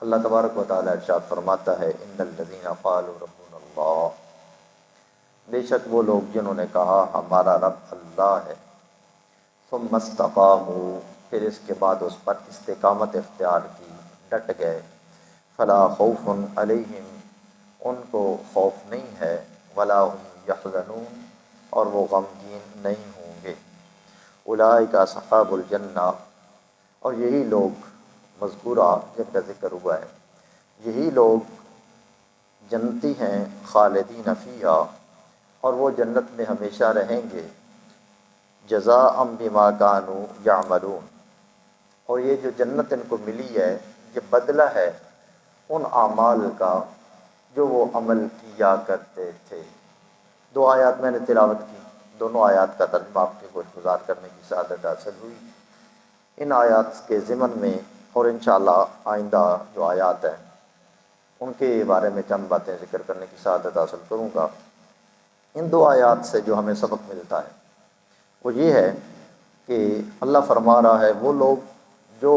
اللہ تبارک و تعالیٰ ارشاد فرماتا ہے ان الذین قالوا ربنا اللہ، بے شک وہ لوگ جنہوں نے کہا ہمارا رب اللہ ہے، ثم استقاموا، پھر اس کے بعد اس پر استقامت اختیار کی، ڈٹ گئے، فلا خوف علیہم، ان کو خوف نہیں ہے، ولا هم یحزنون، اور وہ غمگین نہیں ہوں گے، اولئک اصحاب الجنہ، اور یہی لوگ مذکورہ جن کا ذکر ہوا ہے، یہی لوگ جنتی ہیں، خالدین فیہا، اور وہ جنت میں ہمیشہ رہیں گے، جزاء بما کانوا یعملون، اور یہ جو جنت ان کو ملی ہے یہ بدلہ ہے ان اعمال کا جو وہ عمل کیا کرتے تھے۔ دو آیات میں نے تلاوت کی، دونوں آیات کا ترجمہ آپ کے گوش گزار کرنے کی سعادت حاصل ہوئی۔ ان آیات کے ضمن میں اور انشاءاللہ آئندہ جو آیات ہیں ان کے بارے میں چند باتیں ذکر کرنے کی سعادت حاصل کروں گا۔ ان دو آیات سے جو ہمیں سبق ملتا ہے وہ یہ ہے کہ اللہ فرما رہا ہے وہ لوگ جو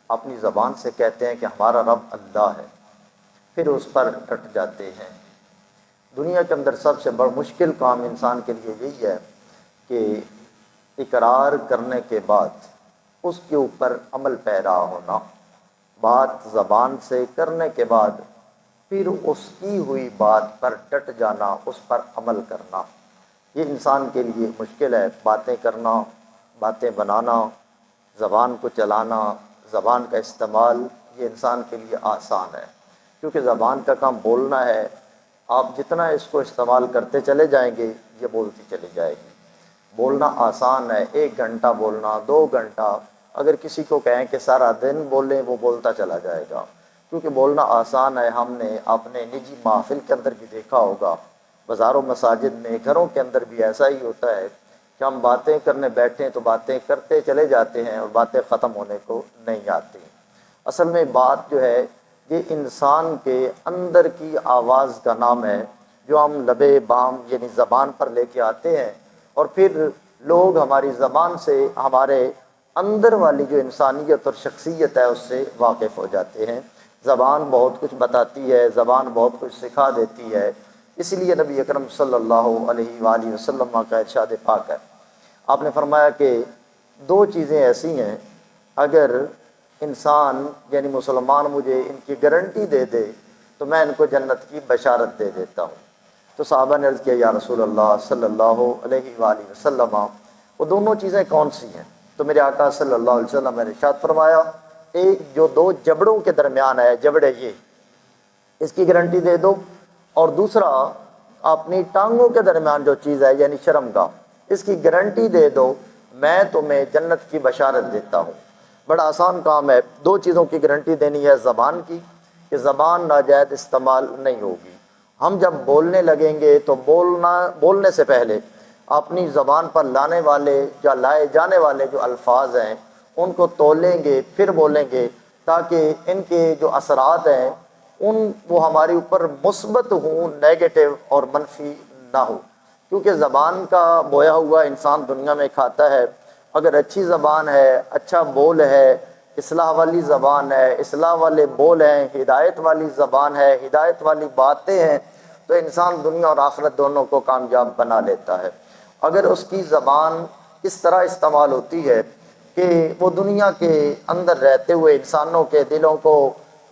اپنی زبان سے کہتے ہیں کہ ہمارا رب اللہ ہے، پھر اس پر ڈٹ جاتے ہیں۔ دنیا کے اندر سب سے بڑا مشکل کام انسان کے لیے یہی ہے کہ اقرار کرنے کے بعد اس کے اوپر عمل پیرا ہونا، بات زبان سے کرنے کے بعد پھر اس کی ہوئی بات پر ڈٹ جانا، اس پر عمل کرنا، یہ انسان کے لیے مشکل ہے۔ باتیں کرنا، باتیں بنانا، زبان کو چلانا، زبان کا استعمال، یہ انسان کے لیے آسان ہے، کیونکہ زبان کا کام بولنا ہے۔ آپ جتنا اس کو استعمال کرتے چلے جائیں گے یہ بولتی چلی جائے گی۔ بولنا آسان ہے، 1 گھنٹہ بولنا، 2 گھنٹہ، اگر کسی کو کہیں کہ سارا دن بولیں وہ بولتا چلا جائے گا، کیونکہ بولنا آسان ہے۔ ہم نے اپنے نجی محفل کے اندر بھی دیکھا ہوگا، بازاروں مساجد میں، گھروں کے اندر بھی ایسا ہی ہوتا ہے کہ ہم باتیں کرنے بیٹھیں تو باتیں کرتے چلے جاتے ہیں اور باتیں ختم ہونے کو نہیں آتی۔ اصل میں بات جو ہے یہ انسان کے اندر کی آواز کا نام ہے، جو ہم لبے بام یعنی زبان پر لے کے آتے ہیں، اور پھر لوگ ہماری زبان سے ہمارے اندر والی جو انسانیت اور شخصیت ہے اس سے واقف ہو جاتے ہیں۔ زبان بہت کچھ بتاتی ہے، زبان بہت کچھ سکھا دیتی ہے، اس لیے نبی اکرم صلی اللہ علیہ وآلہ وسلم کا ارشاد پاک ہے، آپ نے فرمایا کہ 2 چیزیں ایسی ہیں اگر انسان یعنی مسلمان مجھے ان کی گارنٹی دے دے تو میں ان کو جنت کی بشارت دے دیتا ہوں۔ تو صحابہ نے عرض کیا یا رسول اللہ صلی اللہ علیہ وآلہ وسلم وہ دونوں چیزیں کون سی ہیں؟ تو میرے آقا صلی اللہ علیہ وسلم نے ارشاد فرمایا ایک جو 2 جبڑوں کے درمیان ہے، جبڑے یہ، اس کی گارنٹی دے دو، اور دوسرا اپنی ٹانگوں کے درمیان جو چیز ہے یعنی شرمگاہ، اس کی گارنٹی دے دو، میں تمہیں جنت کی بشارت دیتا ہوں۔ بڑا آسان کام ہے، 2 چیزوں کی گارنٹی دینی ہے۔ زبان کی کہ زبان ناجائز استعمال نہیں ہوگی، ہم جب بولنے لگیں گے تو بولنے سے پہلے اپنی زبان پر لانے والے یا لائے جانے والے جو الفاظ ہیں ان کو تولیں گے پھر بولیں گے، تاکہ ان کے جو اثرات ہیں وہ ہمارے اوپر مثبت ہوں، نیگیٹو اور منفی نہ ہو، کیونکہ زبان کا بویا ہوا انسان دنیا میں کھاتا ہے۔ اگر اچھی زبان ہے، اچھا بول ہے، اصلاح والی زبان ہے، اصلاح والے بول ہیں، ہدایت والی زبان ہے، ہدایت والی باتیں ہیں، تو انسان دنیا اور آخرت دونوں کو کامیاب بنا لیتا ہے۔ اگر اس کی زبان اس طرح استعمال ہوتی ہے کہ وہ دنیا کے اندر رہتے ہوئے انسانوں کے دلوں کو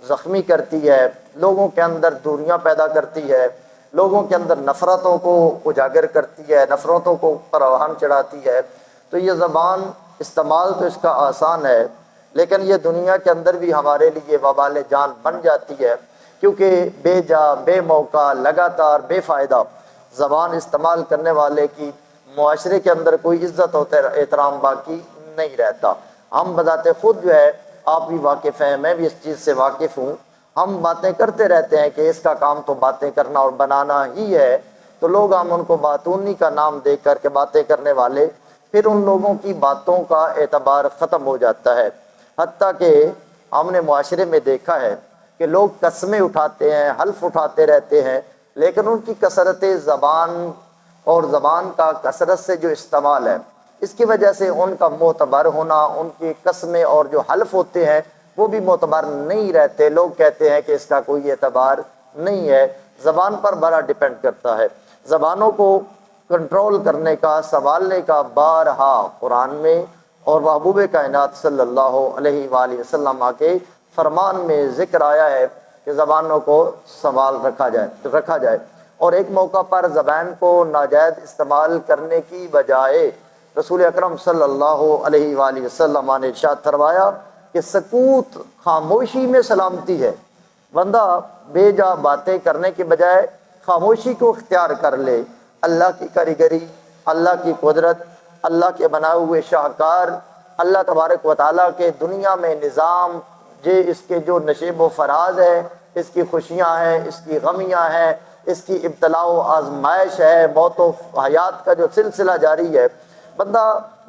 زخمی کرتی ہے، لوگوں کے اندر دوریاں پیدا کرتی ہے، لوگوں کے اندر نفرتوں کو اجاگر کرتی ہے، نفرتوں کو پروان چڑھاتی ہے، تو یہ زبان استعمال تو اس کا آسان ہے، لیکن یہ دنیا کے اندر بھی ہمارے لیے وبال جان بن جاتی ہے، کیونکہ بے جا، بے موقع، لگاتار بے فائدہ زبان استعمال کرنے والے کی معاشرے کے اندر کوئی عزت و احترام باقی نہیں رہتا۔ ہم بذات خود جو ہے، آپ بھی واقف ہیں، میں بھی اس چیز سے واقف ہوں، ہم باتیں کرتے رہتے ہیں کہ اس کا کام تو باتیں کرنا اور بنانا ہی ہے، تو لوگ ہم ان کو باتونی کا نام دے کر کے باتیں کرنے والے، پھر ان لوگوں کی باتوں کا اعتبار ختم ہو جاتا ہے۔ حتیٰ کہ ہم نے معاشرے میں دیکھا ہے کہ لوگ قسمیں اٹھاتے ہیں، حلف اٹھاتے رہتے ہیں، لیکن ان کی کثرت زبان اور زبان کا کثرت سے جو استعمال ہے، اس کی وجہ سے ان کا معتبر ہونا، ان کی قسمیں اور جو حلف ہوتے ہیں وہ بھی معتبر نہیں رہتے۔ لوگ کہتے ہیں کہ اس کا کوئی اعتبار نہیں ہے۔ زبان پر بڑا ڈیپینڈ کرتا ہے۔ زبانوں کو کنٹرول کرنے کا، سنبھالنے کا بارہا قرآن میں اور محبوب کائنات صلی اللہ علیہ وآلہ وسلم کے فرمان میں ذکر آیا ہے کہ زبانوں کو سنبھال رکھا جائے۔ اور ایک موقع پر زبان کو ناجائز استعمال کرنے کی بجائے رسول اکرم صلی اللہ علیہ وآلہ وسلم نے ارشاد فرمایا کہ سکوت، خاموشی میں سلامتی ہے۔ بندہ بے جا باتیں کرنے کے بجائے خاموشی کو اختیار کر لے۔ اللہ کی کاریگری، اللہ کی قدرت، اللہ کے بنائے ہوئے شاہکار، اللہ تبارک و تعالیٰ کے دنیا میں نظام، اس کے جو نشیب و فراز ہے، اس کی خوشیاں ہیں، اس کی غمیاں ہیں، اس کی ابتلاء و آزمائش ہے، موت و حیات کا جو سلسلہ جاری ہے۔ بندہ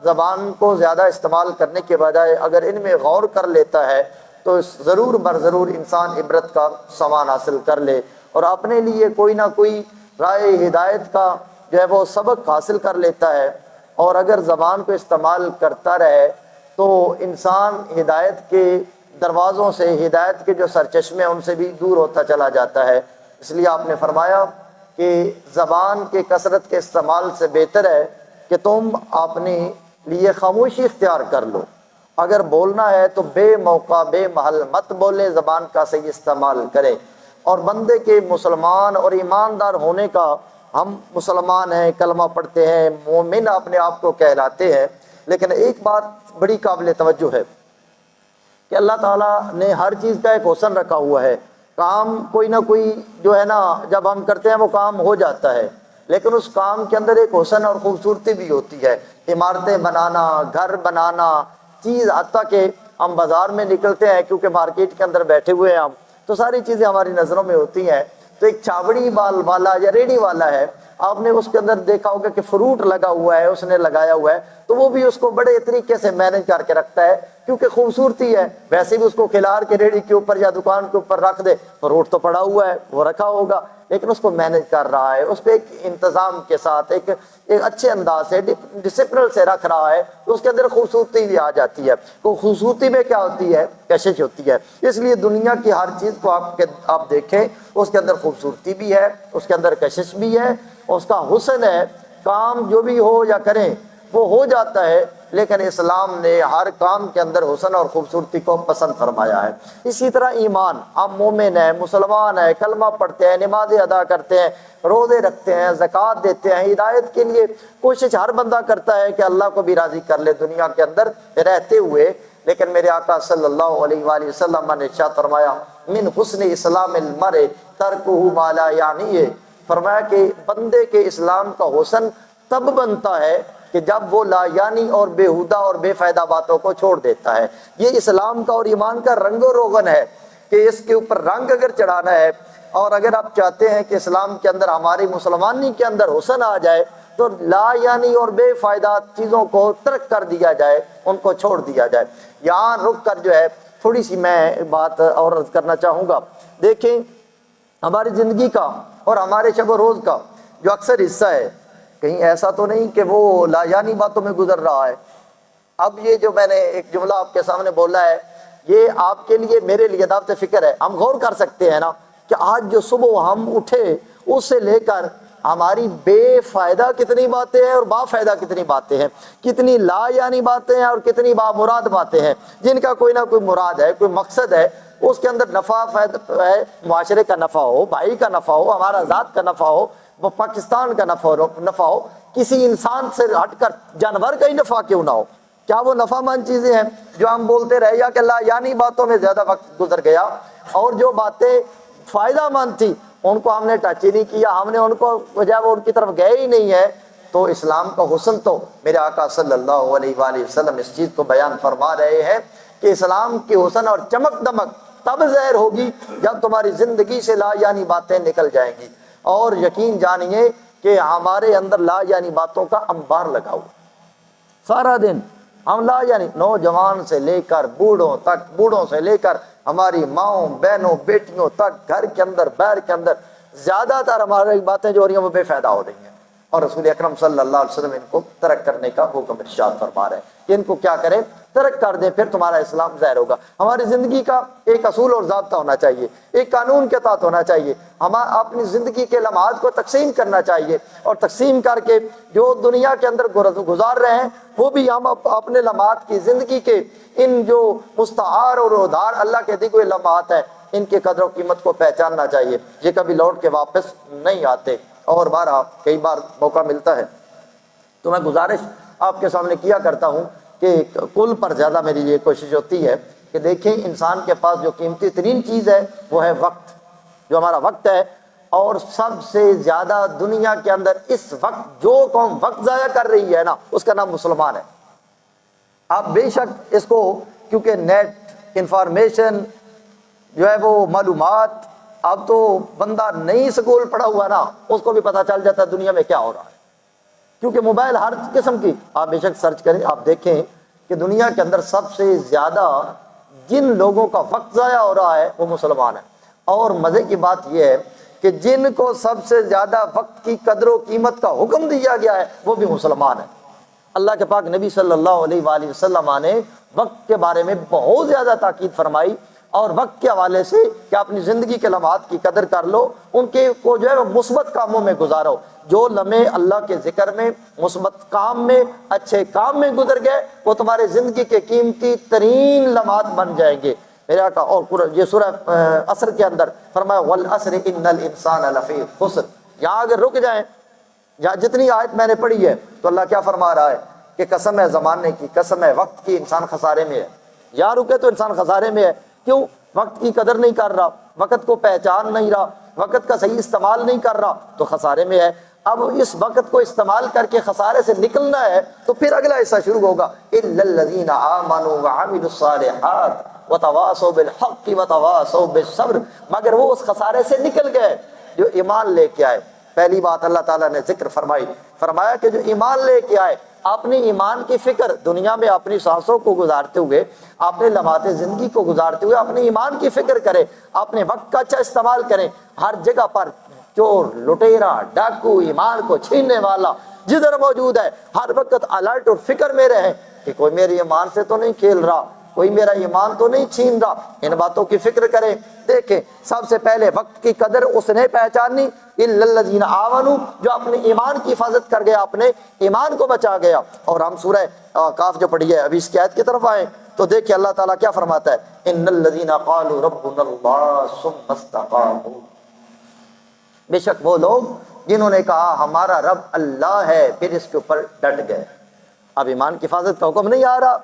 زبان کو زیادہ استعمال کرنے کے بجائے اگر ان میں غور کر لیتا ہے تو ضرور برضرور انسان عبرت کا سامان حاصل کر لے اور اپنے لیے کوئی نہ کوئی رائے ہدایت کا جو ہے وہ سبق حاصل کر لیتا ہے۔ اور اگر زبان کو استعمال کرتا رہے تو انسان ہدایت کے دروازوں سے، ہدایت کے جو سرچشمے ان سے بھی دور ہوتا چلا جاتا ہے۔ اس لیے آپ نے فرمایا کہ زبان کے کثرت کے استعمال سے بہتر ہے کہ تم اپنے لیے خاموشی اختیار کر لو۔ اگر بولنا ہے تو بے موقع بے محل مت بولے، زبان کا صحیح استعمال کرے۔ اور بندے کے مسلمان اور ایماندار ہونے کا، ہم مسلمان ہیں، کلمہ پڑھتے ہیں، مومن اپنے آپ کو کہلاتے ہیں، لیکن ایک بات بڑی قابل توجہ ہے کہ اللہ تعالیٰ نے ہر چیز کا ایک حسن رکھا ہوا ہے۔ کام کوئی نہ کوئی جو ہے نا جب ہم کرتے ہیں وہ کام ہو جاتا ہے، لیکن اس کام کے اندر ایک حسن اور خوبصورتی بھی ہوتی ہے۔ عمارتیں بنانا، گھر بنانا، چیز حتیٰ کہ ہم بازار میں نکلتے ہیں کیونکہ مارکیٹ کے اندر بیٹھے ہوئے ہیں ہم، تو ساری چیزیں ہماری نظروں میں ہوتی ہیں۔ تو ایک چھابڑی بال والا یا ریڑھی والا ہے، آپ نے اس کے اندر دیکھا ہوگا کہ فروٹ لگا ہوا ہے، اس نے لگایا ہوا ہے، تو وہ بھی اس کو بڑے طریقے سے مینج کر کے رکھتا ہے کیونکہ خوبصورتی ہے۔ ویسے بھی اس کو کھلار کے ریڑھی کے اوپر یا دکان کے اوپر رکھ دے، فروٹ تو پڑا ہوا ہے، وہ رکھا ہوگا، لیکن اس کو مینج کر رہا ہے، اس کو ایک انتظام کے ساتھ ایک اچھے انداز سے ڈسپلن سے رکھ رہا ہے، تو اس کے اندر خوبصورتی بھی آ جاتی ہے۔ تو خوبصورتی میں کیا ہوتی ہے؟ کشش ہوتی ہے۔ اس لیے دنیا کی ہر چیز کو آپ دیکھیں، اس کے اندر خوبصورتی بھی ہے، اس کے اندر کشش بھی ہے، اس کا حسن ہے۔ کام جو بھی ہو یا کریں وہ ہو جاتا ہے، لیکن اسلام نے ہر کام کے اندر حسن اور خوبصورتی کو پسند فرمایا ہے۔ اسی طرح ایمان، ہم مومن ہیں، مسلمان ہیں، کلمہ پڑھتے ہیں، نمازیں ادا کرتے ہیں، روزے رکھتے ہیں، زکوٰۃ دیتے ہیں، ہدایت کے لیے کوشش ہر بندہ کرتا ہے کہ اللہ کو بھی راضی کر لے دنیا کے اندر رہتے ہوئے، لیکن میرے آقا صلی اللہ علیہ وآلہ وسلم نے ارشاد فرمایا من حسن اسلام المرء ترکہ ما لا یعنیہ، فرمایا کہ بندے کے اسلام کا حسن تب بنتا ہے کہ جب وہ لا یعنی اور بےہودہ اور بے فائدہ باتوں کو چھوڑ دیتا ہے۔ یہ اسلام کا اور ایمان کا رنگ و روغن ہے کہ اس کے اوپر رنگ اگر چڑھانا ہے، اور اگر آپ چاہتے ہیں کہ اسلام کے اندر ہماری مسلمانی کے اندر حسن آ جائے تو لا یعنی اور بے فائدہ چیزوں کو ترک کر دیا جائے، ان کو چھوڑ دیا جائے۔ یہاں رک کر جو ہے تھوڑی سی میں بات اور عرض کرنا چاہوں گا۔ دیکھیں ہماری زندگی کا اور ہمارے شب و روز کا جو اکثر حصہ ہے، کہیں ایسا تو نہیں کہ وہ لا یعنی باتوں میں گزر رہا ہے۔ اب یہ جو میں نے ایک جملہ آپ کے سامنے بولا ہے، یہ آپ کے لیے میرے لیے دعوت فکر ہے۔ ہم غور کر سکتے ہیں نا کہ آج جو صبح ہم اٹھے اس سے لے کر ہماری بے فائدہ کتنی باتیں ہیں اور با فائدہ کتنی باتیں ہیں، کتنی لا یعنی باتیں ہیں اور کتنی با مراد باتیں ہیں، جن کا کوئی نہ کوئی مراد ہے، کوئی مقصد ہے، اس کے اندر نفع فائدہ ہے، معاشرے کا نفع ہو، بھائی کا نفع ہو، ہمارا ذات کا نفع ہو، وہ پاکستان کا نفع ہو، کسی انسان سے ہٹ کر جانور کا ہی نفع کیوں نہ ہو۔ کیا وہ نفع مند چیزیں ہیں جو ہم بولتے رہے یا کہ لا یعنی باتوں میں زیادہ وقت گزر گیا، اور جو باتیں فائدہ مند تھی ان کو ہم نے ٹچ ہی نہیں کیا، ہم نے ان کو جب ان کی طرف گئے ہی نہیں ہے، تو اسلام کا حسن تو میرے آقا صلی اللہ علیہ وآلہ وسلم اس چیز کو بیان فرما رہے ہیں کہ اسلام کی حسن اور چمک دمک تب ظاہر ہوگی جب تمہاری زندگی سے لا یعنی باتیں نکل جائیں گی۔ اور یقین جانیے کہ ہمارے اندر لا یعنی باتوں کا انبار لگا ہوا، سارا دن ہم لا یعنی نوجوان سے لے کر بوڑھوں تک، بوڑھوں سے لے کر ہماری ماؤں بہنوں بیٹیوں تک، گھر کے اندر باہر کے اندر زیادہ تر ہماری باتیں جو ہو رہی ہیں وہ بے فائدہ ہو رہی ہیں، اور رسول اکرم صلی اللہ علیہ وسلم ان کو ترک کرنے کا حکم ارشاد فرما رہے ہیں کہ ان کو کیا کریں، ترک کر دیں، پھر تمہارا اسلام ظاہر ہوگا۔ ہماری زندگی کا ایک اصول اور ضابطہ ہونا چاہیے، ایک قانون کے تحت ہونا چاہیے۔ ہم اپنی زندگی کے لمحات کو تقسیم کرنا چاہیے، اور تقسیم کر کے جو دنیا کے اندر گزار رہے ہیں وہ بھی ہم اپنے لمحات کی زندگی کے ان جو مستعار اور ادھار اللہ کے دیے ہوئے لمحات ہیں ان کے قدر و قیمت کو پہچاننا چاہیے۔ یہ کبھی لوٹ کے واپس نہیں آتے، اور کئی بار موقع ملتا ہے تو میں گزارش آپ کے سامنے کیا کرتا ہوں کہ کل پر زیادہ میری یہ کوشش ہوتی ہے کہ دیکھیں انسان کے پاس جو قیمتی ترین چیز ہے وہ ہے وقت، جو ہمارا وقت ہے، اور سب سے زیادہ دنیا کے اندر اس وقت جو قوم وقت ضائع کر رہی ہے نا اس کا نام مسلمان ہے۔ آپ بے شک اس کو، کیونکہ نیٹ انفارمیشن جو ہے وہ معلومات، اب تو بندہ نہیں سکول پڑھا ہوا نا اس کو بھی پتہ چل جاتا ہے دنیا میں کیا ہو رہا ہے، کیونکہ موبائل ہر قسم کی آپ بے شک سرچ کریں، آپ دیکھیں کہ دنیا کے اندر سب سے زیادہ جن لوگوں کا وقت ضائع ہو رہا ہے وہ مسلمان ہیں۔ اور مزے کی بات یہ ہے کہ جن کو سب سے زیادہ وقت کی قدر و قیمت کا حکم دیا گیا ہے وہ بھی مسلمان ہیں۔ اللہ کے پاک نبی صلی اللہ علیہ وآلہ وسلم نے وقت کے بارے میں بہت زیادہ تاکید فرمائی، اور وقت کے حوالے سے کہ اپنی زندگی کے لمحات کی قدر کر لو، ان کے کو جو ہے وہ مثبت کاموں میں گزارو۔ جو لمحے اللہ کے ذکر میں، مثبت کام میں، اچھے کام میں گزر گئے وہ تمہارے زندگی کے قیمتی ترین لمحات بن جائیں گے۔ میرے آقا اور یہ سورہ عصر کے اندر فرمایا والعصر ان الانسان لفی خسر۔ یہاں اگر رک جائیں، یہاں جتنی آیت میں نے پڑھی ہے تو اللہ کیا فرما رہا ہے کہ قسم ہے زمانے کی، قسم ہے وقت کی، انسان خسارے میں ہے۔ یہاں رکے تو انسان خسارے میں ہے، کیوں؟ وقت کی قدر نہیں کر رہا، وقت کو پہچان نہیں رہا، وقت کا صحیح استعمال نہیں کر رہا تو خسارے میں ہے۔ اب اس وقت کو استعمال کر کے خسارے سے نکلنا ہے تو پھر اگلا حصہ شروع ہوگا الا الذین آمنوا وعملوا الصالحات وتواصوا بالحق وتواصوا بالصبر، مگر وہ اس خسارے سے نکل گئے جو ایمان لے کے آئے۔ پہلی بات اللہ تعالیٰ نے ذکر فرمایا کہ جو ایمان لے کے آئے، اپنی ایمان کی فکر دنیا میں اپنی سانسوں کو گزارتے ہوئے، اپنے لمحات زندگی کو گزارتے ہوئے اپنے ایمان کی فکر کرے، اپنے وقت کا اچھا استعمال کریں۔ ہر جگہ پر چور، لٹیرا، ڈاکو، ایمان کو چھیننے والا جدھر موجود ہے، ہر وقت الرٹ اور فکر میں رہیں کہ کوئی میرے ایمان سے تو نہیں کھیل رہا، کوئی میرا ایمان تو نہیں چھین رہا۔ ان باتوں کی فکر کریں۔ دیکھیں سب سے پہلے وقت کی قدر اس نے پہچانی الا الذین آمنوا، جو اپنے ایمان کی حفاظت کر گیا، اپنے ایمان کو بچا گیا۔ اور ہم سورہ کاف جو پڑھی ہے ابھی اس کی آیت کی طرف آئیں تو دیکھیں اللہ تعالیٰ کیا فرماتا ہے ان الذین قالوا ربنا اللہ ثم استقاموا، بے شک وہ لوگ جنہوں نے کہا ہمارا رب اللہ ہے پھر اس کے اوپر ڈٹ گئے۔ اب ایمان کی حفاظت کا حکم نہیں آ رہا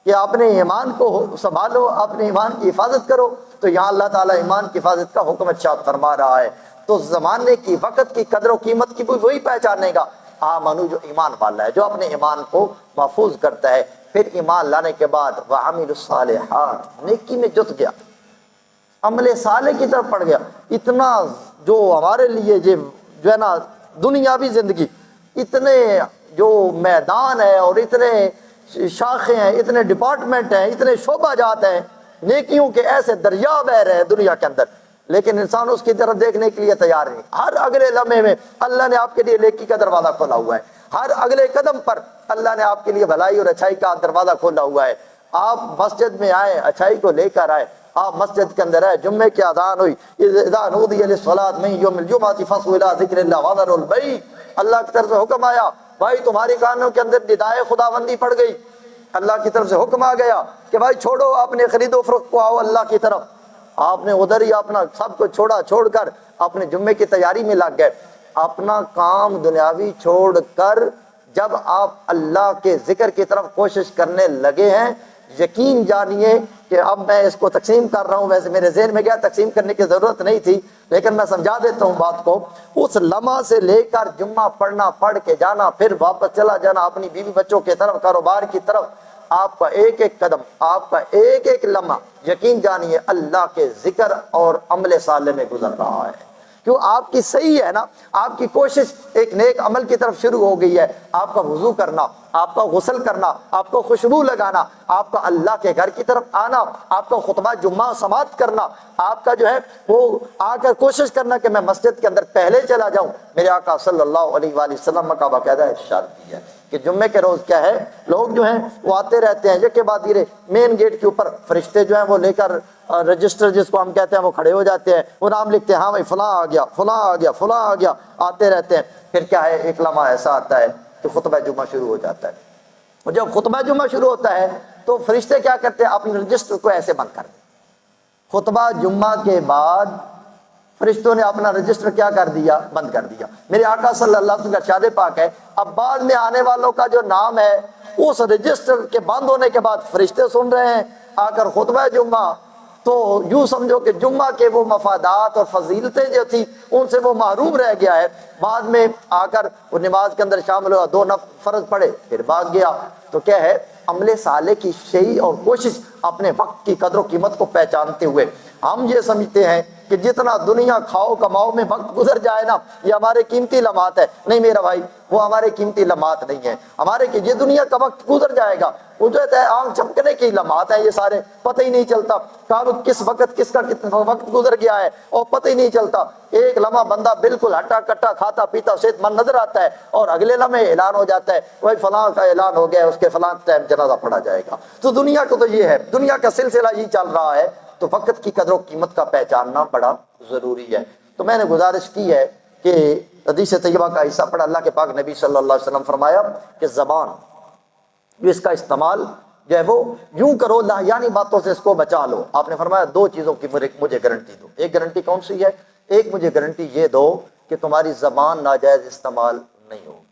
کہ اپنے ایمان کو سنبھالو، اپنے ایمان کی حفاظت کرو، تو یہاں اللہ تعالیٰ ایمان کی حفاظت کا حکم ارشاد فرما رہا ہے۔ تو زمانے کی، وقت کی قدر و قیمت کی وہی پہچانے گا آمنو، جو ایمان والا ہے، جو اپنے ایمان کو محفوظ کرتا ہے۔ پھر ایمان لانے کے بعد وعملوا الصالحات، نیکی میں جت گیا، عمل صالح کی طرف پڑ گیا۔ اتنا جو ہمارے لیے جو ہے نا دنیاوی زندگی، اتنے جو میدان ہے اور اتنے شاخیں ہیں، اتنے ڈپارٹمنٹ ہیں، اتنے شعبہ جات ہیں، نیکیوں کے ایسے دریا بہ رہے ہیں دنیا کے اندر، لیکن انسان اس کی طرف دیکھنے کے لیے تیار نہیں۔ ہر اگلے لمحے میں اللہ نے آپ کے لیے نیکی کا دروازہ کھولا ہوا ہے، ہر اگلے قدم پر اللہ نے آپ کے لیے بھلائی اور اچھائی کا دروازہ کھولا ہوا ہے۔ آپ مسجد میں آئے، اچھائی کو لے کر آئے، آپ مسجد کے اندر آئے، جمعے کی اذان ہوئی، اذا نودی للصلاۃ من یوم الجمعۃ فاسعوا الی ذکر اللہ وذروا البیع، اللہ کی طرف سے حکم آیا، بھائی تمہاری کانوں کے اندر ندائے خداوندی پڑ گئی، اللہ کی طرف سے حکم آ گیا کہ بھائی چھوڑو اپنے خرید و فروخت کو، آؤ اللہ کی طرف۔ آپ نے ادھر ہی اپنا سب کو چھوڑ کر اپنے جمعے کی تیاری میں لگ گئے۔ اپنا کام دنیاوی چھوڑ کر جب آپ اللہ کے ذکر کی طرف کوشش کرنے لگے ہیں، یقین جانیے کہ اب میں اس کو تقسیم کر رہا ہوں، ویسے میرے ذہن میں گیا تقسیم کرنے کی ضرورت نہیں تھی، لیکن میں سمجھا دیتا ہوں بات کو۔ اس لمحہ سے لے کر جمعہ پڑھ کے جانا، پھر واپس چلا جانا اپنی بیوی بچوں کی طرف، کاروبار کی طرف، آپ کا ایک ایک قدم، آپ کا ایک ایک لمحہ یقین جانیے اللہ کے ذکر اور عمل صالح میں گزر رہا ہے۔ کیوں آپ کی صحیح ہے نا، آپ کی کوشش ایک نیک عمل کی طرف شروع ہو گئی ہے، آپ کا وضو کرنا، آپ کا غسل کرنا، آپ کو خوشبو لگانا، آپ کا اللہ کے گھر کی طرف آنا، آپ کا خطبہ جمعہ سماعت کرنا، آپ کا جو ہے وہ آ کر کوشش کرنا کہ میں مسجد کے اندر پہلے چلا جاؤں۔ میرے آقا صلی اللہ علیہ وآلہ وسلم کا باقاعدہ ارشاد کیا ہے کہ جمعے کے روز کیا ہے، لوگ جو ہیں وہ آتے رہتے ہیں یکے بعد دیگرے، مین گیٹ کے اوپر فرشتے جو ہیں وہ لے کر رجسٹر جس کو ہم کہتے ہیں وہ کھڑے ہو جاتے ہیں، وہ نام لکھتے ہیں، ہاں بھائی فلاں آ گیا، فلاں آ گیا، فلاں آ گیا، آتے رہتے ہیں۔ پھر کیا ہے، ایک لمحہ ایسا آتا ہے کہ خطبہ جمعہ شروع ہو جاتا ہے، اور جب خطبہ جمعہ شروع ہوتا ہے تو فرشتے کیا کرتے ہیں، اپنے رجسٹر کو ایسے بند کر دیں۔ خطبہ جمعہ کے بعد فرشتوں نے اپنا رجسٹر کیا کر دیا، بند کر دیا۔ میرے آقا صلی اللہ علیہ وسلم کا ارشاد پاک ہے، اب بعد میں آنے والوں کا جو نام ہے اس رجسٹر کے بند ہونے کے بعد فرشتے سن رہے ہیں آ کر خطبہ جمعہ، تو یوں سمجھو کہ جمعہ کے وہ مفادات اور فضیلتیں جو تھی ان سے وہ محروم رہ گیا ہے۔ بعد میں آ کر وہ نماز کے اندر شامل ہوا، 2 فرض پڑھے، پھر بھاگ گیا۔ تو کیا ہے، عمل صالح کی شیء اور کوشش، اپنے وقت کی قدر و قیمت کو پہچانتے ہوئے ہم یہ سمجھتے ہیں کہ جتنا دنیا کھاؤ کماؤ میں وقت گزر جائے نا، یہ ہمارے قیمتی لمحات ہے۔ نہیں میرا بھائی، وہ ہمارے قیمتی لمحات نہیں ہیں، ہمارے کہ یہ دنیا کا وقت گزر جائے گا، وہ جو ہے آنکھ جھپکنے کی لمحات ہیں، یہ سارے پتہ ہی نہیں چلتا کب کس وقت کس کا کتنا وقت گزر گیا ہے اور پتہ ہی نہیں چلتا۔ ایک لمحہ بندہ بالکل ہٹا کٹا کھاتا پیتا صحت مند نظر آتا ہے، اور اگلے لمحے اعلان ہو جاتا ہے وہی فلاں کا اعلان ہو گیا ہے، اس کے فلاں ٹائم جنازہ پڑھا جائے گا۔ تو دنیا کو تو یہ ہے، دنیا کا سلسلہ یہ چل رہا ہے، تو وقت کی قدر و قیمت کا پہچاننا بڑا ضروری ہے۔ تو میں نے گزارش کی ہے کہ حدیث طیبہ کا حصہ پڑھا، اللہ کے پاک نبی صلی اللہ علیہ وسلم فرمایا کہ زبان جو اس کا استعمال جو ہے وہ یوں کرو، یعنی باتوں سے اس کو بچا لو۔ آپ نے فرمایا 2 چیزوں کی مجھے گارنٹی دو۔ ایک گارنٹی کون سی ہے؟ ایک مجھے گارنٹی یہ دو کہ تمہاری زبان ناجائز استعمال نہیں ہوگی۔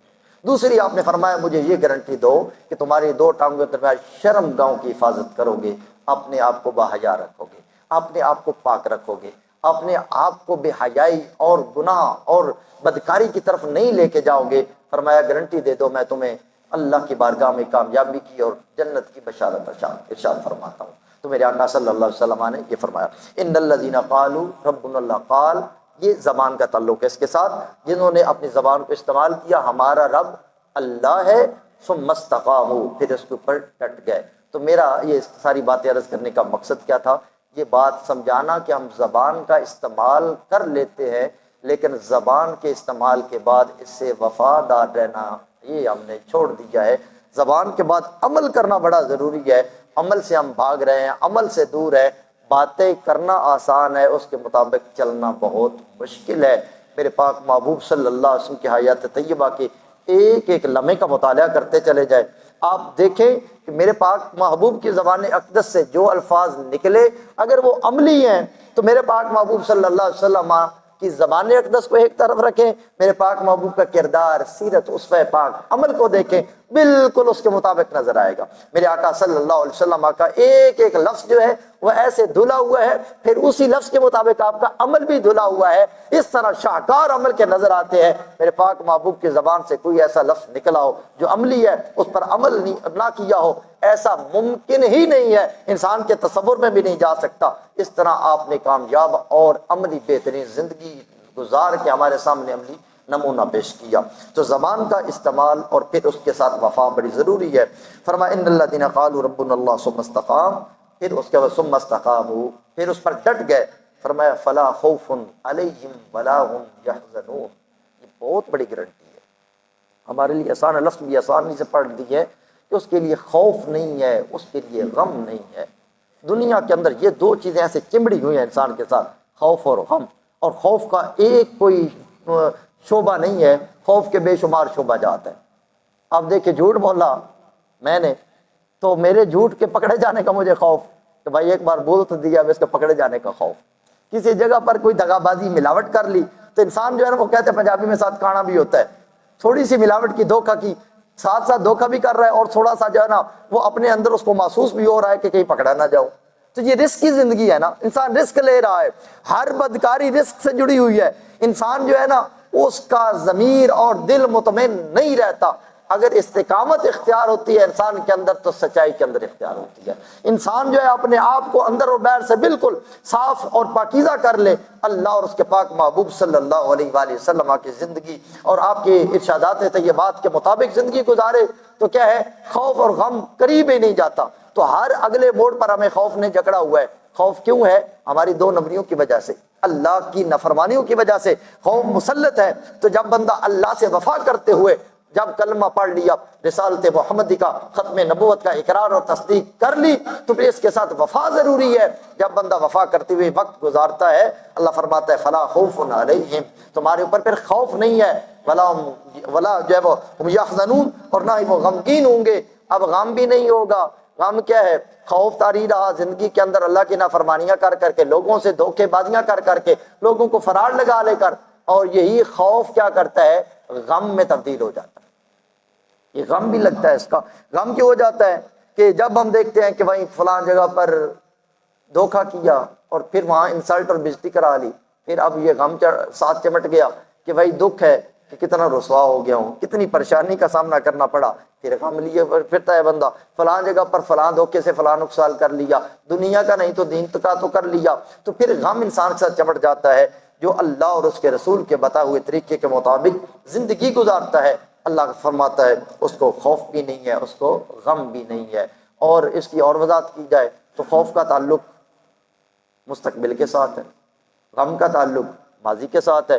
دوسری آپ نے فرمایا مجھے یہ گارنٹی دو کہ تمہاری 2 ٹانگوں کے درمیان شرم گاؤں کی حفاظت کرو گے، اپنے آپ کو باحیا رکھو گے، اپنے آپ کو پاک رکھو گے، اپنے آپ کو بے حیائی اور گناہ اور بدکاری کی طرف نہیں لے کے جاؤ گے۔ فرمایا گارنٹی دے دو، میں تمہیں اللہ کی بارگاہ میں کامیابی کی اور جنت کی بشارت ارشاد فرماتا ہوں۔ تو میرے آقا صلی اللہ علیہ وسلم نے یہ فرمایا، ان الذین قالوا ربنا اللہ قال، یہ زبان کا تعلق ہے اس کے ساتھ، جنہوں نے اپنی زبان کو استعمال کیا ہمارا رب اللہ ہے، ثم استقاموا، پھر اس کے اوپر ڈٹ گئے۔ تو میرا یہ ساری باتیں عرض کرنے کا مقصد کیا تھا، یہ بات سمجھانا کہ ہم زبان کا استعمال کر لیتے ہیں، لیکن زبان کے استعمال کے بعد اس سے وفادار رہنا یہ ہم نے چھوڑ دیا ہے۔ زبان کے بعد عمل کرنا بڑا ضروری ہے، عمل سے ہم بھاگ رہے ہیں، عمل سے دور ہے۔ باتیں کرنا آسان ہے، اس کے مطابق چلنا بہت مشکل ہے۔ میرے پاک محبوب صلی اللہ علیہ وسلم کی حیات طیبہ کے ایک ایک لمحے کا مطالعہ کرتے چلے جائے، آپ دیکھیں کہ میرے پاک محبوب کی زبان اقدس سے جو الفاظ نکلے اگر وہ عملی ہیں تو میرے پاک محبوب صلی اللہ علیہ وسلم کی زبان اقدس کو ایک طرف رکھیں، میرے پاک محبوب کا کردار، سیرت، اسوہ پاک، عمل کو دیکھیں، بالکل اس کے مطابق نظر آئے گا۔ میرے آقا صلی اللہ علیہ وسلم کا ایک ایک لفظ جو ہے وہ ایسے دھلا ہوا ہے، پھر اسی لفظ کے مطابق آپ کا عمل بھی دھلا ہوا ہے، اس طرح شاہکار عمل کے نظر آتے ہیں۔ میرے پاک محبوب کی زبان سے کوئی ایسا لفظ نکلا ہو جو عملی ہے، اس پر عمل نہ کیا ہو، ایسا ممکن ہی نہیں ہے، انسان کے تصور میں بھی نہیں جا سکتا۔ اس طرح آپ نے کامیاب اور عملی بہترین زندگی گزار کے ہمارے سامنے عملی نمونہ پیش کیا۔ تو زبان کا استعمال اور پھر اس کے ساتھ وفا بڑی ضروری ہے۔ فرمایا ان الذین قالوا ربنا اللہ ثم استقاموا، پھر اس کے بعد ثم استقاموا، پھر اس پر ڈٹ گئے۔ فرمایا فلا خوف علیہم ولا هم یحزنون، یہ بہت بڑی گارنٹی ہے ہمارے لیے۔ آسان لفظ بھی آسانی سے پڑھ دی ہے کہ اس کے لیے خوف نہیں ہے، اس کے لیے غم نہیں ہے۔ دنیا کے اندر یہ 2 چیزیں ایسے چمڑی ہوئی ہیں انسان کے ساتھ، خوف اور غم، اور خوف کا ایک کوئی شعبہ نہیں ہے، خوف کے بے شمار شعبہ جات ہیں۔ اب دیکھیں جھوٹ بولا میں نے تو میرے جھوٹ کے پکڑے جانے کا مجھے خوف، کہ بھائی ایک بار بول تو دیا، اب اس کے پکڑے جانے کا خوف۔ کسی جگہ پر کوئی دغا بازی ملاوٹ کر لی تو انسان جو ہے نا وہ کہتے ہیں پنجابی میں ساتھ کھانا بھی ہوتا ہے، تھوڑی سی ملاوٹ کی، دھوکہ کی، ساتھ ساتھ دھوکہ بھی کر رہا ہے اور تھوڑا سا جو ہے نا وہ اپنے اندر اس کو محسوس بھی ہو رہا ہے کہ کہیں پکڑا نہ جاؤ۔ تو یہ رزق کی زندگی ہے نا، انسان رزق لے رہا ہے، ہر بدکاری رزق سے جڑی ہوئی ہے۔ انسان جو ہے نا اس کا ضمیر اور دل مطمئن نہیں رہتا۔ اگر استقامت اختیار ہوتی ہے انسان کے اندر تو سچائی کے اندر اختیار ہوتی ہے۔ انسان جو ہے اپنے آپ کو اندر اور باہر سے بالکل صاف اور پاکیزہ کر لے، اللہ اور اس کے پاک محبوب صلی اللہ علیہ وآلہ وسلم کی زندگی اور آپ کے ارشادات طیبات کے مطابق زندگی گزارے تو کیا ہے، خوف اور غم قریب ہی نہیں جاتا۔ تو ہر اگلے موڑ پر ہمیں خوف نے جکڑا ہوا ہے۔ خوف کیوں ہے؟ ہماری دو نمبریوں کی وجہ سے، اللہ کی نافرمانیوں کی وجہ سے خوف مسلط ہے۔ تو جب بندہ اللہ سے وفا کرتے ہوئے جب کلمہ پڑھ لیا، رسالت محمدی کا، ختم نبوت کا اقرار اور تصدیق کر لی، تو پھر اس کے ساتھ وفا ضروری ہے۔ جب بندہ وفا کرتے ہوئے وقت گزارتا ہے، اللہ فرماتا ہے فلا خوف علیہم، تمہارے اوپر پھر خوف نہیں ہے، ولا جو ہے وہ ہم یحزنون، اور نہ ہی وہ غمگین ہوں گے۔ اب غم بھی نہیں ہوگا۔ غم کیا ہے؟ خوف طاری رہا زندگی کے اندر، اللہ کی نافرمانیاں کر کر کے، لوگوں سے دھوکے بازیاں کر کر کے، لوگوں کو فراڈ لگا لے کر، اور یہی خوف کیا کرتا ہے؟ غم میں تبدیل ہو جاتا ہے۔ یہ غم بھی لگتا ہے۔ اس کا غم کیوں ہو جاتا ہے کہ جب ہم دیکھتے ہیں کہ وہیں فلاں جگہ پر دھوکہ کیا اور پھر وہاں انسلٹ اور بےزتی کرا لی، پھر اب یہ غم ساتھ چمٹ گیا کہ بھائی دکھ ہے کہ کتنا رسوا ہو گیا ہوں، کتنی پریشانی کا سامنا کرنا پڑا، پھر غم لیے پھرتا ہے بندہ، فلاں جگہ پر فلاں دھوکے سے فلاں نقصان کر لیا، دنیا کا نہیں تو دین کا تو کر لیا، تو پھر غم انسان کے ساتھ چمٹ جاتا ہے۔ جو اللہ اور اس کے رسول کے بتائے ہوئے طریقے کے مطابق زندگی گزارتا ہے، اللہ فرماتا ہے اس کو خوف بھی نہیں ہے، اس کو غم بھی نہیں ہے۔ اور اس کی اور وضاحت کی جائے تو خوف کا تعلق مستقبل کے ساتھ ہے، غم کا تعلق ماضی کے ساتھ ہے۔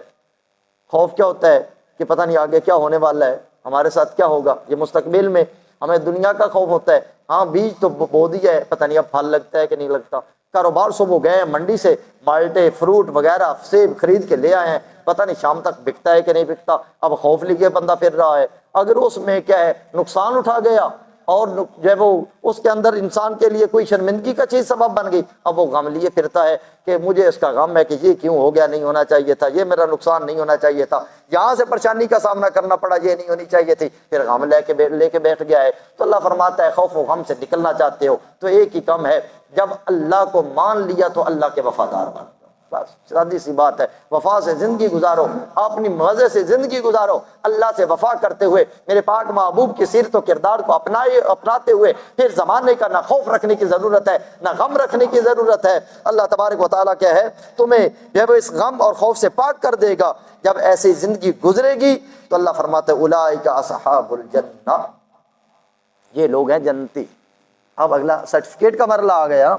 خوف کیا ہوتا ہے کہ پتہ نہیں آگے کیا ہونے والا ہے، ہمارے ساتھ کیا ہوگا، یہ مستقبل میں ہمیں دنیا کا خوف ہوتا ہے۔ ہاں بیج تو بو دیا ہے، پتہ نہیں اب پھل لگتا ہے کہ نہیں لگتا۔ کاروبار صبح گئے ہیں منڈی سے مالٹے فروٹ وغیرہ سیب خرید کے لے آئے ہیں، پتہ نہیں شام تک بکتا ہے کہ نہیں بکتا، اب خوف لیے بندہ پھر رہا ہے۔ اگر اس میں کیا ہے نقصان اٹھا گیا اور جو ہے وہ اس کے اندر انسان کے لیے کوئی شرمندگی کا چیز سبب بن گئی، اب وہ غم لیے پھرتا ہے کہ مجھے اس کا غم ہے کہ یہ کیوں ہو گیا، نہیں ہونا چاہیے تھا، یہ میرا نقصان نہیں ہونا چاہیے تھا، یہاں سے پریشانی کا سامنا کرنا پڑا، یہ نہیں ہونی چاہیے تھی، پھر غم لے کے بیٹھ گیا ہے۔ تو اللہ فرماتا ہے خوف و غم سے نکلنا چاہتے ہو تو ایک ہی کم ہے، جب اللہ کو مان لیا تو اللہ کے وفادار بن، بس سادی سی بات ہے۔ وفا سے زندگی گزارو، اپنی مزے سے زندگی گزارو، اللہ سے وفا کرتے ہوئے میرے پاک محبوب کی سیرت و کردار کو اپناتے ہوئے، پھر زمانے کا نہ خوف رکھنے کی ضرورت ہے نہ غم رکھنے کی ضرورت ہے۔ اللہ تبارک و تعالیٰ کیا ہے تمہیں جو ہے اس غم اور خوف سے پاک کر دے گا۔ جب ایسی زندگی گزرے گی تو اللہ فرماتا ہے اولئک اصحاب الجنہ، یہ لوگ ہیں جنتی۔ اب اگلا سرٹیفکیٹ کا مرحلہ آ گیا،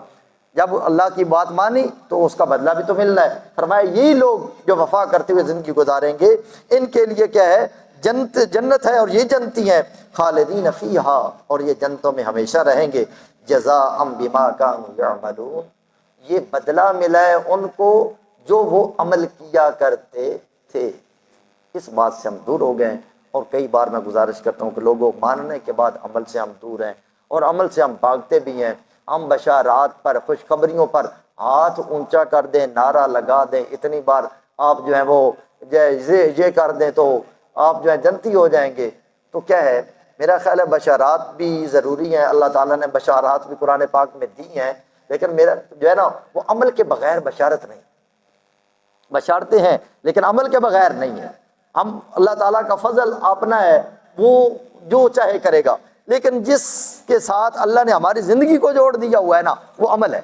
جب اللہ کی بات مانی تو اس کا بدلہ بھی تو ملنا ہے۔ فرمایا یہی لوگ جو وفا کرتے ہوئے زندگی گزاریں گے ان کے لیے کیا ہے؟ جنت ہے، اور یہ جنتی ہیں خالدین فیہا، اور یہ جنتوں میں ہمیشہ رہیں گے، جزاء بما کانوا یعملون، یہ بدلہ ملا ہے ان کو جو وہ عمل کیا کرتے تھے۔ اس بات سے ہم دور ہو گئے ہیں، اور کئی بار میں گزارش کرتا ہوں کہ لوگوں ماننے کے بعد عمل سے ہم دور ہیں، اور عمل سے ہم بھاگتے بھی ہیں۔ ہم بشارات پر، خوشخبریوں پر ہاتھ اونچا کر دیں، نعرہ لگا دیں، اتنی بار آپ جو ہے وہ یہ کر دیں تو آپ جو ہے جنتی ہو جائیں گے، تو کیا ہے؟ میرا خیال ہے بشارات بھی ضروری ہیں، اللہ تعالیٰ نے بشارات بھی قرآن پاک میں دی ہیں، لیکن میرا جو ہے نا وہ عمل کے بغیر بشارت نہیں، بشارتے ہیں لیکن عمل کے بغیر نہیں ہے۔ ہم اللہ تعالیٰ کا فضل اپنا ہے، وہ جو چاہے کرے گا، لیکن جس کے ساتھ اللہ نے ہماری زندگی کو جوڑ دیا ہوا ہے نا وہ عمل ہے۔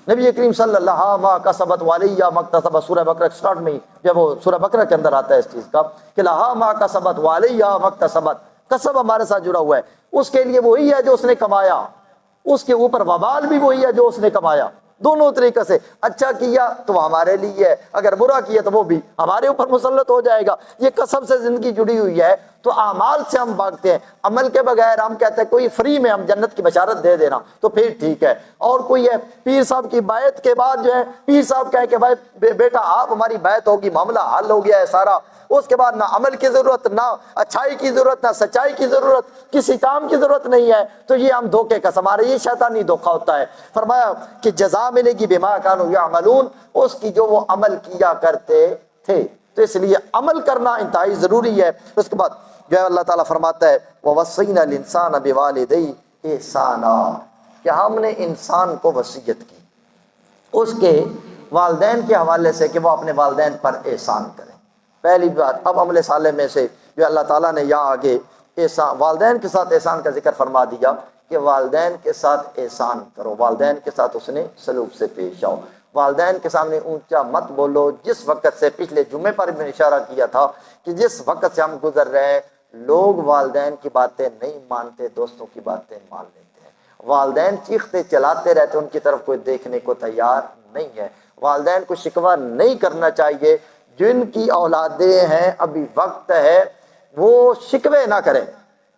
نبی کریم صلی اللہ ما کسبت والیہ مکتسبت، سورہ بقرہ سٹارٹ میں جب وہ سورہ بقرہ کے اندر آتا ہے اس چیز کا کہ لہا ما کسبت والیہ مکتسبت، کسب ہمارے ساتھ جڑا ہوا ہے، اس کے لیے وہی ہے جو اس نے کمایا، اس کے اوپر وبال بھی وہی ہے جو اس نے کمایا۔ دونوں طریقے سے اچھا کیا تو وہ ہمارے لیے ہے، اگر برا کیا تو وہ بھی ہمارے اوپر مسلط ہو جائے گا۔ یہ کسب سے زندگی جڑی ہوئی ہے، تو اعمال سے ہم بھاگتے ہیں، عمل کے بغیر ہم کہتے ہیں کوئی فری میں ہم جنت کی بشارت دے دینا تو پھر ٹھیک ہے۔ اور کوئی ہے پیر صاحب کی بیعت کے بعد جو ہے پیر صاحب کہے کہ بھائی بیٹا آپ ہماری بیعت ہوگی، معاملہ حل ہو گیا ہے سارا، اس کے بعد نہ عمل کی ضرورت، نہ اچھائی کی ضرورت، نہ سچائی کی ضرورت، کسی کام کی ضرورت نہیں ہے، تو یہ ہم دھوکے کا ہمارے یہ شیطانی دھوکہ ہوتا ہے۔ فرمایا کہ جزا ملے گی بما کانوا یعملون، اس کی جو وہ عمل کیا کرتے تھے، تو اس لیے عمل کرنا انتہائی ضروری ہے۔ اس کے بعد جو ہے اللہ تعالیٰ فرماتا ہے وَوَصَّيْنَا الْإِنسَانَ بِوَالِدَيْهِ إِحْسَانًا، کہ ہم نے انسان کو وصیت کی اس کے والدین کے حوالے سے کہ وہ اپنے والدین پر احسان کریں۔ پہلی بات، اب عمل صالح میں سے جو اللہ تعالیٰ نے یہاں آگے احسان والدین کے ساتھ احسان کا ذکر فرما دیا کہ والدین کے ساتھ احسان کرو، والدین کے ساتھ اس نے سلوک سے پیش آؤ، والدین کے سامنے اونچا مت بولو۔ جس وقت سے پچھلے جمعے پر میں نے اشارہ کیا تھا کہ جس وقت سے ہم گزر رہے ہیں، لوگ والدین کی باتیں نہیں مانتے، دوستوں کی باتیں مان لیتے ہیں۔ والدین چیختے چلاتے رہتے، ان کی طرف کوئی دیکھنے کو تیار نہیں ہے۔ والدین کو شکوہ نہیں کرنا چاہیے، جن کی اولادیں ہیں ابھی وقت ہے وہ شکوے نہ کریں،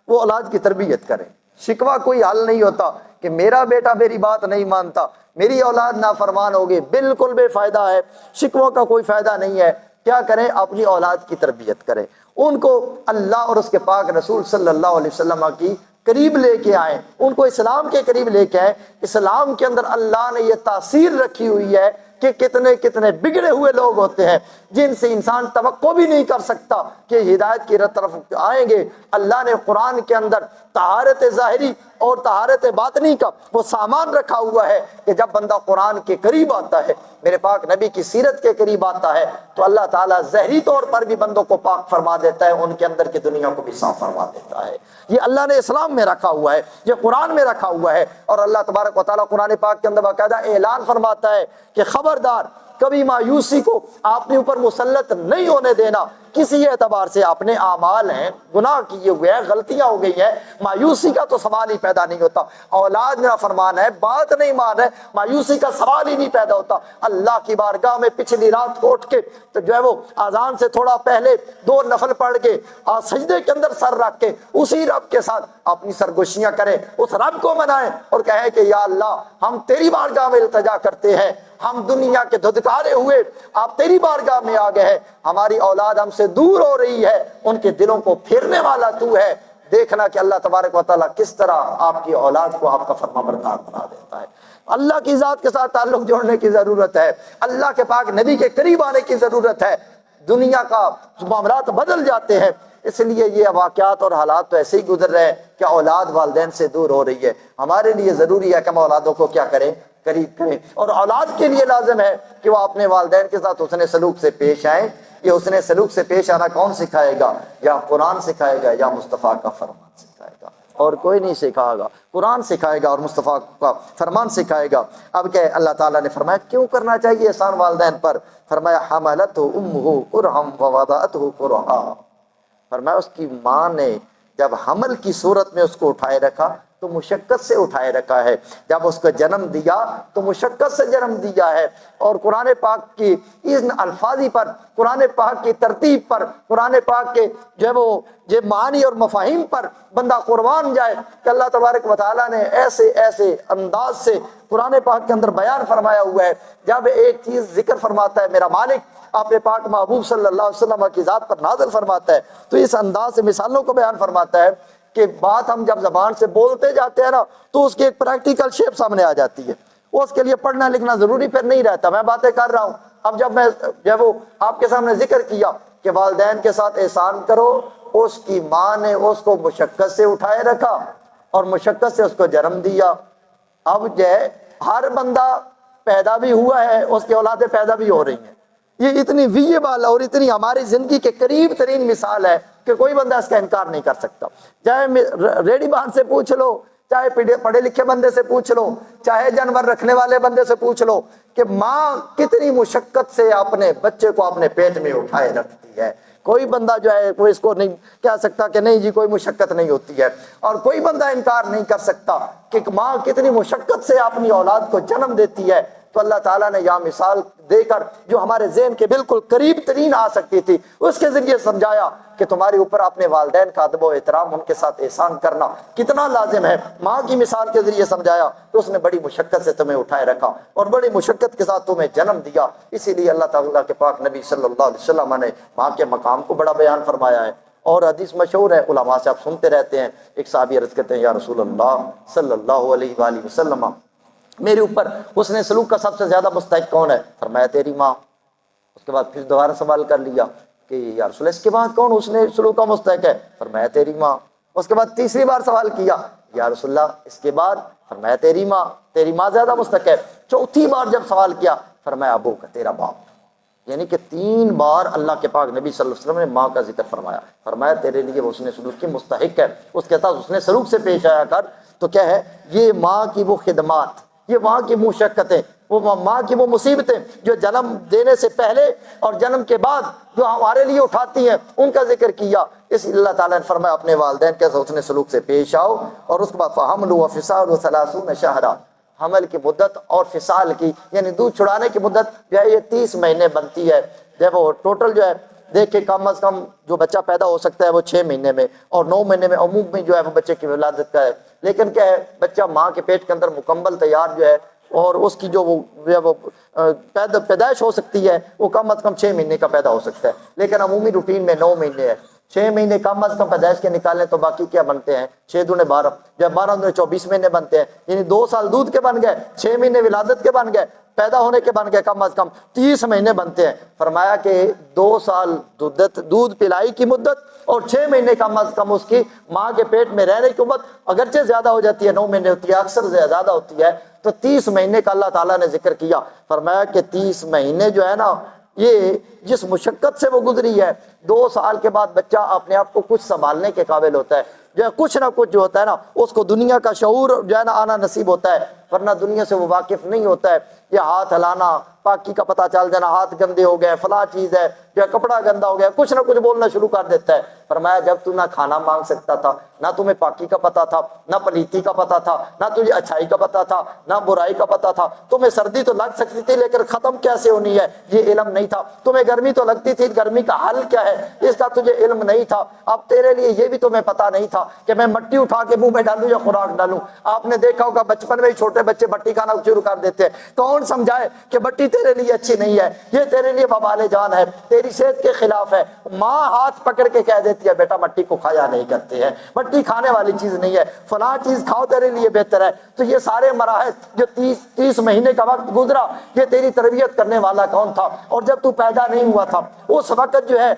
وہ اولاد کی تربیت کریں۔ شکوہ کوئی حل نہیں ہوتا کہ میرا بیٹا میری بات نہیں مانتا، میری اولاد نافرمان ہوگی، بالکل بے فائدہ ہے، شکووں کا کوئی فائدہ نہیں ہے۔ کیا کریں؟ اپنی اولاد کی تربیت کریں، ان کو اللہ اور اس کے پاک رسول صلی اللہ علیہ وسلم کی قریب لے کے آئیں، ان کو اسلام کے قریب لے کے آئیں۔ اسلام کے اندر اللہ نے یہ تاثیر رکھی ہوئی ہے کہ کتنے کتنے بگڑے ہوئے لوگ ہوتے ہیں جن سے انسان توقع بھی نہیں کر سکتا کہ ہدایت کی طرف آئیں گے۔ اللہ نے قرآن کے اندر طہارت ظاہری اور طہارت باطنی کا وہ سامان رکھا ہوا ہے کہ جب بندہ قرآن کے قریب آتا ہے، میرے پاک نبی کی سیرت کے قریب آتا ہے، تو اللہ تعالیٰ ظاہری طور پر بھی بندوں کو پاک فرما دیتا ہے، ان کے اندر کی دنیا کو بھی صاف فرما دیتا ہے۔ یہ اللہ نے اسلام میں رکھا ہوا ہے، یہ قرآن میں رکھا ہوا ہے۔ اور اللہ تبارک و تعالیٰ قرآن پاک کے اندر باقاعدہ اعلان فرماتا ہے کہ خبردار، کبھی مایوسی کو آپ نے اوپر مسلط نہیں ہونے دینا۔ کسی اعتبار سے اپنے اعمال ہیں، گناہ کیے ہوئے ہیں، غلطیاں ہو گئی ہیں، مایوسی کا تو سوال ہی پیدا نہیں ہوتا۔ اولاد نافرمان ہے، بات نہیں مان ہے، مایوسی کا سوال ہی نہیں پیدا ہوتا۔ اللہ کی بارگاہ میں پچھلی رات کو اٹھ کے تو جو ہے وہ اذان سے تھوڑا پہلے 2 نفل پڑھ کے سجدے کے اندر سر رکھ کے اسی رب کے ساتھ اپنی سرگوشیاں کریں، اس رب کو منائیں اور کہیں کہ یا اللہ، ہم تیری بارگاہ میں التجا کرتے ہیں، ہم دنیا کے دھتکارے ہوئے آپ تیری بارگاہ میں آ گئے ہیں، ہماری اولاد ہم سے دور ہو رہی ہے، ان کے دلوں کو پھیرنے والا تو ہے۔ دیکھنا کہ اللہ تبارک و تعالیٰ کس طرح آپ کی اولاد کو آپ کا فرما بردار بنا دیتا ہے۔ اللہ کی ذات کے ساتھ تعلق جوڑنے کی ضرورت ہے، اللہ کے پاک نبی کے قریب آنے کی ضرورت ہے۔ دنیا کا معاملات بدل جاتے ہیں، اس لیے یہ واقعات اور حالات تو ایسے ہی گزر رہے ہیں کہ اولاد والدین سے دور ہو رہی ہے۔ ہمارے لیے ضروری ہے کہ ہم اولادوں کو کیا کریں؟ قریب کریں، اور اولاد کے لیے لازم ہے کہ وہ اپنے والدین کے ساتھ حسن سلوک سے پیش آئیں۔ یہ حسن سلوک سے پیش آنا کون سکھائے گا؟ یا قرآن سکھائے گا یا مصطفیٰ کا فرمان سکھائے گا، اور کوئی نہیں سکھائے گا۔ قرآن سکھائے گا اور مصطفیٰ کا فرمان سکھائے گا۔ اب کہ اللہ تعالیٰ نے فرمایا کیوں کرنا چاہیے احسان والدین پر؟ فرمایا حملتہ امہ کرہا ووضعتہ کرہا، فرمایا اس کی ماں نے جب حمل کی صورت میں اس کو اٹھائے رکھا تو مشقت سے اٹھائے رکھا ہے، جب اس کو جنم دیا تو مشقت سے جنم دیا ہے۔ اور قرآن پاک کی ان الفاظی پر، قرآن پاک کی ترتیب پر، قرآن پاک کے جو وہ معانی اور مفاہیم پر بندہ قربان جائے کہ اللہ تبارک و تعالیٰ نے ایسے ایسے انداز سے قرآن پاک کے اندر بیان فرمایا ہوا ہے۔ جب ایک چیز ذکر فرماتا ہے میرا مالک اپنے پاک محبوب صلی اللہ علیہ وسلم کی ذات پر نازل فرماتا ہے، تو اس انداز سے مثالوں کو بیان فرماتا ہے کہ بات ہم جب زبان سے بولتے جاتے ہیں نا تو اس کی ایک پریکٹیکل شیپ سامنے آ جاتی ہے، اس کے لیے پڑھنا لکھنا ضروری پھر نہیں رہتا۔ میں باتیں کر رہا ہوں، اب جب میں جب وہ آپ کے سامنے ذکر کیا کہ والدین کے ساتھ احسان کرو، اس کی ماں نے اس کو مشقت سے اٹھائے رکھا اور مشقت سے اس کو جنم دیا۔ اب جو ہے ہر بندہ پیدا بھی ہوا ہے، اس کی اولادیں پیدا بھی ہو رہی ہیں۔ یہ اتنی ویبل اور اتنی ہماری زندگی کے قریب ترین مثال ہے کہ کوئی بندہ اس کا انکار نہیں کر سکتا۔ چاہے ریڈی بان سے پوچھ لو، چاہے پڑھے لکھے بندے سے پوچھ لو، چاہے جانور رکھنے والے بندے سے پوچھ لو کہ ماں کتنی مشقت سے اپنے بچے کو اپنے پیٹ میں اٹھائے رکھتی ہے۔ کوئی بندہ جو ہے وہ اس کو نہیں کہہ سکتا کہ نہیں جی کوئی مشقت نہیں ہوتی ہے، اور کوئی بندہ انکار نہیں کر سکتا کہ ماں کتنی مشقت سے اپنی اولاد کو جنم دیتی ہے۔ تو اللہ تعالیٰ نے یہ مثال دے کر جو ہمارے ذہن کے بالکل قریب ترین آ سکتی تھی، اس کے ذریعے سمجھایا کہ تمہارے اوپر اپنے والدین کا ادب و احترام، ان کے ساتھ احسان کرنا کتنا لازم ہے۔ ماں کی مثال کے ذریعے سمجھایا تو اس نے بڑی مشقت سے تمہیں اٹھائے رکھا اور بڑی مشقت کے ساتھ تمہیں جنم دیا۔ اسی لیے اللہ تعالیٰ کے پاک نبی صلی اللہ علیہ وسلم نے ماں کے مقام کو بڑا بیان فرمایا ہے۔ اور حدیث مشہور ہے، علماء سے آپ سنتے رہتے ہیں، ایک صحابی عرض کرتے ہیں یا رسول اللہ صلی اللہ علیہ وآلہ وسلم، میرے اوپر حسن سلوک کا سب سے زیادہ مستحق کون ہے؟ فرمایا تیری ماں۔ اس کے بعد پھر دوبارہ سوال کر لیا کہ یا رسول اللہ اس کے بعد کون حسن سلوک کا مستحق ہے؟ فرمایا تیری ماں۔ اس کے بعد تیسری بار سوال کیا یا رسول اللہ اس کے بعد؟ فرمایا تیری ماں، تیری ماں زیادہ مستحق ہے۔ چوتھی بار جب سوال کیا فرمایا ابو کا، تیرا باپ۔ یعنی کہ 3 بار اللہ کے پاک نبی صلی اللہ علیہ وسلم نے ماں کا ذکر فرمایا، فرمایا تیرے لیے وہ حسن سلوک کی مستحق ہے، اس کے ساتھ حسن سلوک سے پیش آیا کر۔ تو کیا ہے، یہ ماں کی وہ خدمات، یہ ماں کی مشقتیں، وہ ماں کی وہ مصیبتیں جو جنم دینے سے پہلے اور جنم کے بعد جو ہمارے لیے اٹھاتی ہیں، ان کا ذکر کیا۔ اس اللہ تعالیٰ نے فرمایا اپنے والدین کے حسن سلوک سے پیش آؤ۔ اور اس کے بعد فحمل و فصال و 30 شہرا، حمل کی مدت اور فصال کی یعنی دودھ چھڑانے کی مدت جو ہے یہ 30 مہینے بنتی ہے۔ دیکھو ٹوٹل جو ہے دیکھ کے کم از کم جو بچہ پیدا ہو سکتا ہے وہ 6 مہینے میں، اور 9 مہینے میں عموم میں جو ہے وہ بچے کی ولادت کا ہے۔ لیکن کیا ہے، بچہ ماں کے پیٹ کے اندر مکمل تیار جو ہے اور اس کی جو وہ پیدائش ہو سکتی ہے وہ کم از کم 6 مہینے کا پیدا ہو سکتا ہے، لیکن عمومی روٹین میں 9 مہینے ہے۔ 6 مہینے کم از کم پیدائش کے نکالیں تو باقی کیا بنتے ہیں، 6 دنے 12، جب 12 دنے 24 مہینے بنتے ہیں، یعنی 2 سال دودھ کے بن گئے، 6 مہینے ولادت کے بن گئے، پیدا ہونے کے بن گئے، کم از کم 30 مہینے بنتے ہیں۔ فرمایا کہ 2 سال دودھ پلائی کی مدت اور 6 مہینے کم از کم اس کی ماں کے پیٹ میں رہنے کی مدت اگرچہ زیادہ ہو جاتی ہے، 9 مہینے ہوتی ہے، اکثر زیادہ ہوتی ہے، تو 30 مہینے کا اللہ تعالیٰ نے ذکر کیا۔ فرمایا کہ 30 مہینے جو ہے نا، یہ جس مشقت سے وہ گزری ہے، 2 سال کے بعد بچہ اپنے آپ کو کچھ سنبھالنے کے قابل ہوتا ہے، جو ہے کچھ نہ کچھ جو ہوتا ہے نا اس کو دنیا کا شعور جو ہے نا آنا نصیب ہوتا ہے، ورنہ دنیا سے وہ واقف نہیں ہوتا ہے۔ یہ ہاتھ ہلانا، پاکی کا پتہ چل جانا، ہاتھ گندے ہو گئے، فلاں چیز ہے، جو ہے کپڑا گندا ہو گیا، کچھ نہ کچھ بولنا شروع کر دیتا ہے۔ فرمایا جب تو نہ کھانا مانگ سکتا تھا، نہ تمہیں پاکی کا پتہ تھا، نہ پلیتی کا پتہ تھا، نہ تجھے اچھائی کا پتہ تھا، نہ برائی کا پتہ تھا، تمہیں سردی تو لگ سکتی تھی لیکن ختم کیسے ہونی ہے یہ علم نہیں تھا، تمہیں گرمی تو لگتی تھی، گرمی کا حل کیا ہے اس کا تجھے علم نہیں تھا، اب تیرے لیے یہ بھی تمہیں پتہ نہیں تھا کہ میں مٹی اٹھا کے منہ میں ڈالوں یا خوراک ڈالوں۔ آپ نے دیکھا ہوگا بچپن میں ہی چھوٹے بچے مٹی کھانا شروع کر دیتے ہیں، کون سمجھائے کہ مٹی تیرے لیے اچھی نہیں ہے، یہ تیرے لیے وبال جان ہے، تیری صحت کے خلاف ہے۔ ماں ہاتھ پکڑ کے کہہ دیتی ہے بیٹا مٹی کو کھایا نہیں کرتے ہیں، مٹی کھانے والی چیز نہیں ہے، فلاں چیز کھاؤ تیرے لیے بہتر ہے۔ تو یہ سارے مراحل جو 30 مہینے کا وقت گزرا، یہ تیری تربیت کرنے والا کون تھا؟ اور جب تو پیدا نہیں ہوا تھا اس وقت جو ہے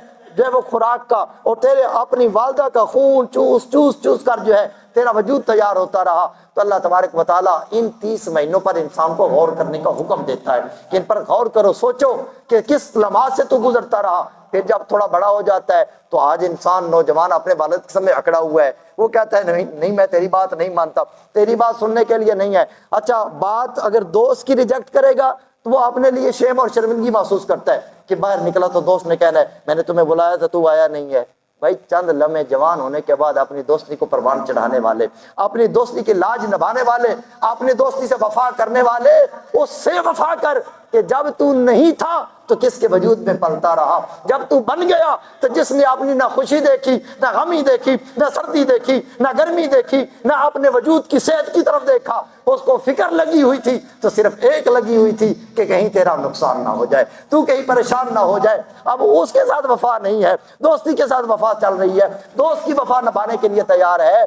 وہ خوراک کا اور تیرے اپنی والدہ کا خون چوس چوس چوس کر جو ہے تیرا وجود تیار ہوتا رہا۔ تو اللہ تبارک و تعالیٰ ان 30 مہینوں پر انسان کو غور کرنے کا حکم دیتا ہے کہ ان پر غور کرو، سوچو کہ کس لمحات سے تو گزرتا رہا۔ پھر جب تھوڑا بڑا ہو جاتا ہے تو آج انسان نوجوان اپنے والد کے سامنے اکڑا ہوا ہے، وہ کہتا ہے نہیں میں تیری بات نہیں مانتا، تیری بات سننے کے لیے نہیں ہے۔ اچھا بات اگر دوست کی ریجیکٹ کرے گا تو وہ اپنے لیے شیم اور شرمندگی محسوس کرتا ہے کہ باہر نکلا تو دوست نے کہنا ہے میں نے تمہیں بلایا تھا تو آیا نہیں ہے۔ بھائی چند لمحے جوان ہونے کے بعد اپنی دوستی کو پروان چڑھانے والے، اپنی دوستی کی لاج نبھانے والے، اپنی دوستی سے وفا کرنے والے، اس سے وفا کر کہ جب تو نہیں تھا تو کس کے وجود میں پلتا رہا، جب تو بن گیا تو جس نے اپنی نہ خوشی دیکھی، نہ غمی دیکھی، نہ سردی دیکھی، نہ گرمی دیکھی، نہ اپنے وجود کی صحت کی طرف دیکھا، اس کو فکر لگی ہوئی تھی تو صرف ایک لگی ہوئی تھی کہ کہیں تیرا نقصان نہ ہو جائے، تو کہیں پریشان نہ ہو جائے۔ اب اس کے ساتھ وفا نہیں ہے، دوستی کے ساتھ وفا چل رہی ہے، دوست کی وفا نبھانے کے لیے تیار ہے۔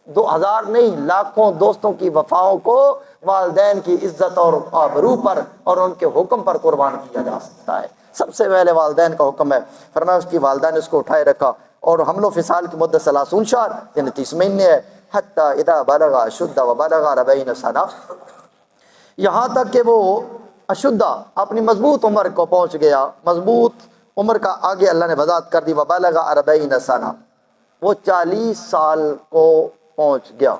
2000 نہیں لاکھوں دوستوں کی وفاؤں کو والدین کی عزت اور آبرو پر اور ان کے حکم پر قربان کیا جا سکتا ہے۔ سب سے پہلے والدین کا حکم ہے، فرمایا اس کی والدہ نے اس کو اٹھائے رکھا اور حمل و فصال کی مدت 30 شہر یعنی 30 مہینے ہے، حتی اذا بلغ اشد و بلغ 40 سنہ، یہاں تک کہ وہ اشدہ اپنی مضبوط عمر کو پہنچ گیا۔ مضبوط عمر کا آگے اللہ نے وضاحت کر دی، وبلغ 40 سنہ، وہ 40 سال کو پہنچ گیا۔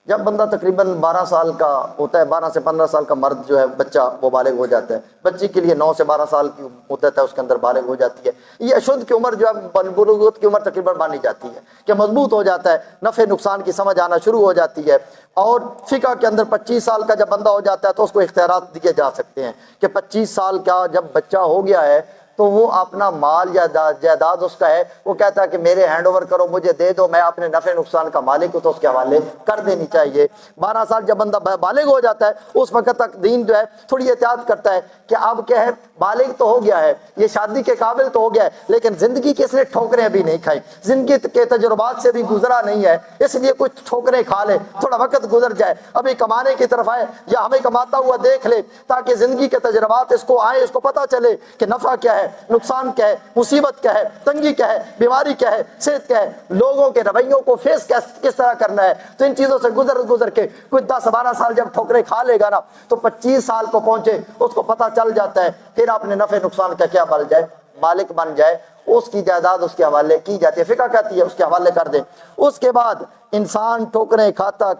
جب بندہ تقریباً 12 سال کا ہوتا ہے، 12 سے 15 سال کا مرد جو ہے بچہ وہ بالغ ہو جاتا ہے، بچی کے لیے 9 سے 12 سال کی مدت ہے، اس کے اندر بالغ ہو جاتی ہے۔ یہ اشد کی عمر جو ہے بلوغت کی عمر تقریباً مانی جاتی ہے کہ مضبوط ہو جاتا ہے، نفع نقصان کی سمجھ آنا شروع ہو جاتی ہے۔ اور فقہ کے اندر 25 سال کا جب بندہ ہو جاتا ہے تو اس کو اختیارات دیے جا سکتے ہیں کہ 25 سال کا جب بچہ ہو گیا ہے تو وہ اپنا مال یا جائیداد اس کا ہے، وہ کہتا ہے کہ میرے ہینڈ اوور کرو، مجھے دے دو، میں اپنے نفع نقصان کا مالک ہوں، تو اس کے حوالے کر دینی چاہیے۔ 12 سال جب بندہ بالغ ہو جاتا ہے اس وقت تک دین جو ہے تھوڑی احتیاط کرتا ہے کہ اب کیا ہے، بالغ تو ہو گیا ہے، یہ شادی کے قابل تو ہو گیا ہے، لیکن زندگی کی اس نے ٹھوکریں ابھی نہیں کھائی، زندگی کے تجربات سے بھی گزرا نہیں ہے، اس لیے کچھ ٹھوکریں کھا لے، تھوڑا وقت گزر جائے، ابھی کمانے کی طرف آئے یا ہمیں کماتا ہوا دیکھ لے، تاکہ زندگی کے تجربات اس کو آئے، اس کو پتہ چلے کہ نفع کیا ہے نقصان کیا ہے، مصیبت کیا ہے، تنگی کیا ہے، بیماری کیا ہے، صحت کیا ہے، لوگوں کے رویوں کو فیس کس طرح کرنا ہے۔ تو ان چیزوں سے گزر کے کوئی 10-12 سال جب ٹھوکریں کھا لے گا نا تو 25 سال کو پہنچے اس کو پتہ چل جاتا ہے، پھر اپنے نفع نقصان کا کیا بن جائے، مالک بن جائے، اس کی جائیداد اس کے حوالے کی جاتی ہے، فقہ کہتی ہے اس کے حوالے کر دیں۔ اس کے بعد انسان ٹھوکریں کھاتا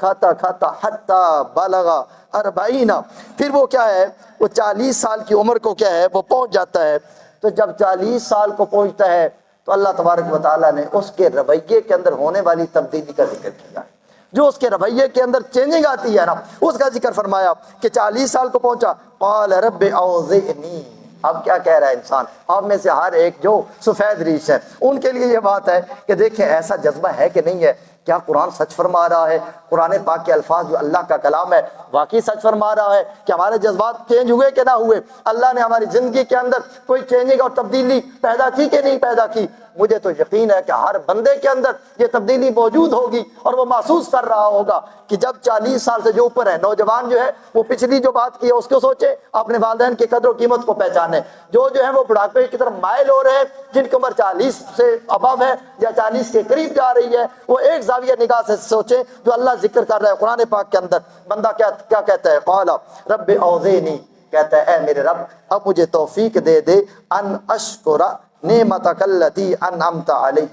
حتی بلغ 40، پھر وہ کیا ہے، وہ 40 سال کی عمر کو کیا ہے وہ پہنچ جاتا ہے۔ تو جب 40 سال کو پہنچتا ہے تو اللہ تبارک و تعالیٰ نے اس کے رویے کے اندر ہونے والی تبدیلی کا ذکر کیا ہے، جو اس کے رویے کے اندر چینجنگ آتی ہے نا اس کا ذکر فرمایا کہ 40 سال کو پہنچا، قال رب اوزعنی۔ اب کیا کہہ رہا ہے انسان، آپ میں سے ہر ایک جو سفید ریش ہے ان کے لیے یہ بات ہے کہ دیکھیں ایسا جذبہ ہے کہ نہیں ہے، کیا قرآن سچ فرما رہا ہے، قرآن پاک کے الفاظ جو اللہ کا کلام ہے واقعی سچ فرما رہا ہے کہ ہمارے جذبات چینج ہوئے کہ نہ ہوئے، اللہ نے ہماری زندگی کے اندر کوئی چینجنگ اور تبدیلی پیدا کی کہ نہیں پیدا کی۔ مجھے تو یقین ہے کہ ہر بندے کے اندر یہ تبدیلی موجود ہوگی اور وہ محسوس کر رہا ہوگا کہ جب 40 سال سے جو اوپر ہے نوجوان جو ہے وہ پچھلی جو بات کی ہے اس کو سوچے، اپنے والدین کی قدر و قیمت کو پہچانے، جو ہے وہ بڑھاپے کی طرف مائل ہو رہے ہیں جن کی عمر 40 سے ابو ہے یا 40 کے قریب جا رہی ہے، وہ ایک زاویہ نگاہ سے سوچیں جو اللہ ذکر کر رہا ہے قرآن پاک کے اندر۔ بندہ کیا کہتا ہے، قال رب اوزعنی، کہتا ہے اے میرے رب اب مجھے توفیق دے دے ان اشکر نعمتک التی انعمت علی،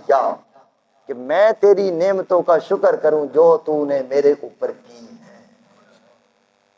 کہ میں تیری نعمتوں کا شکر کروں جو تو نے میرے اوپر کی ہے۔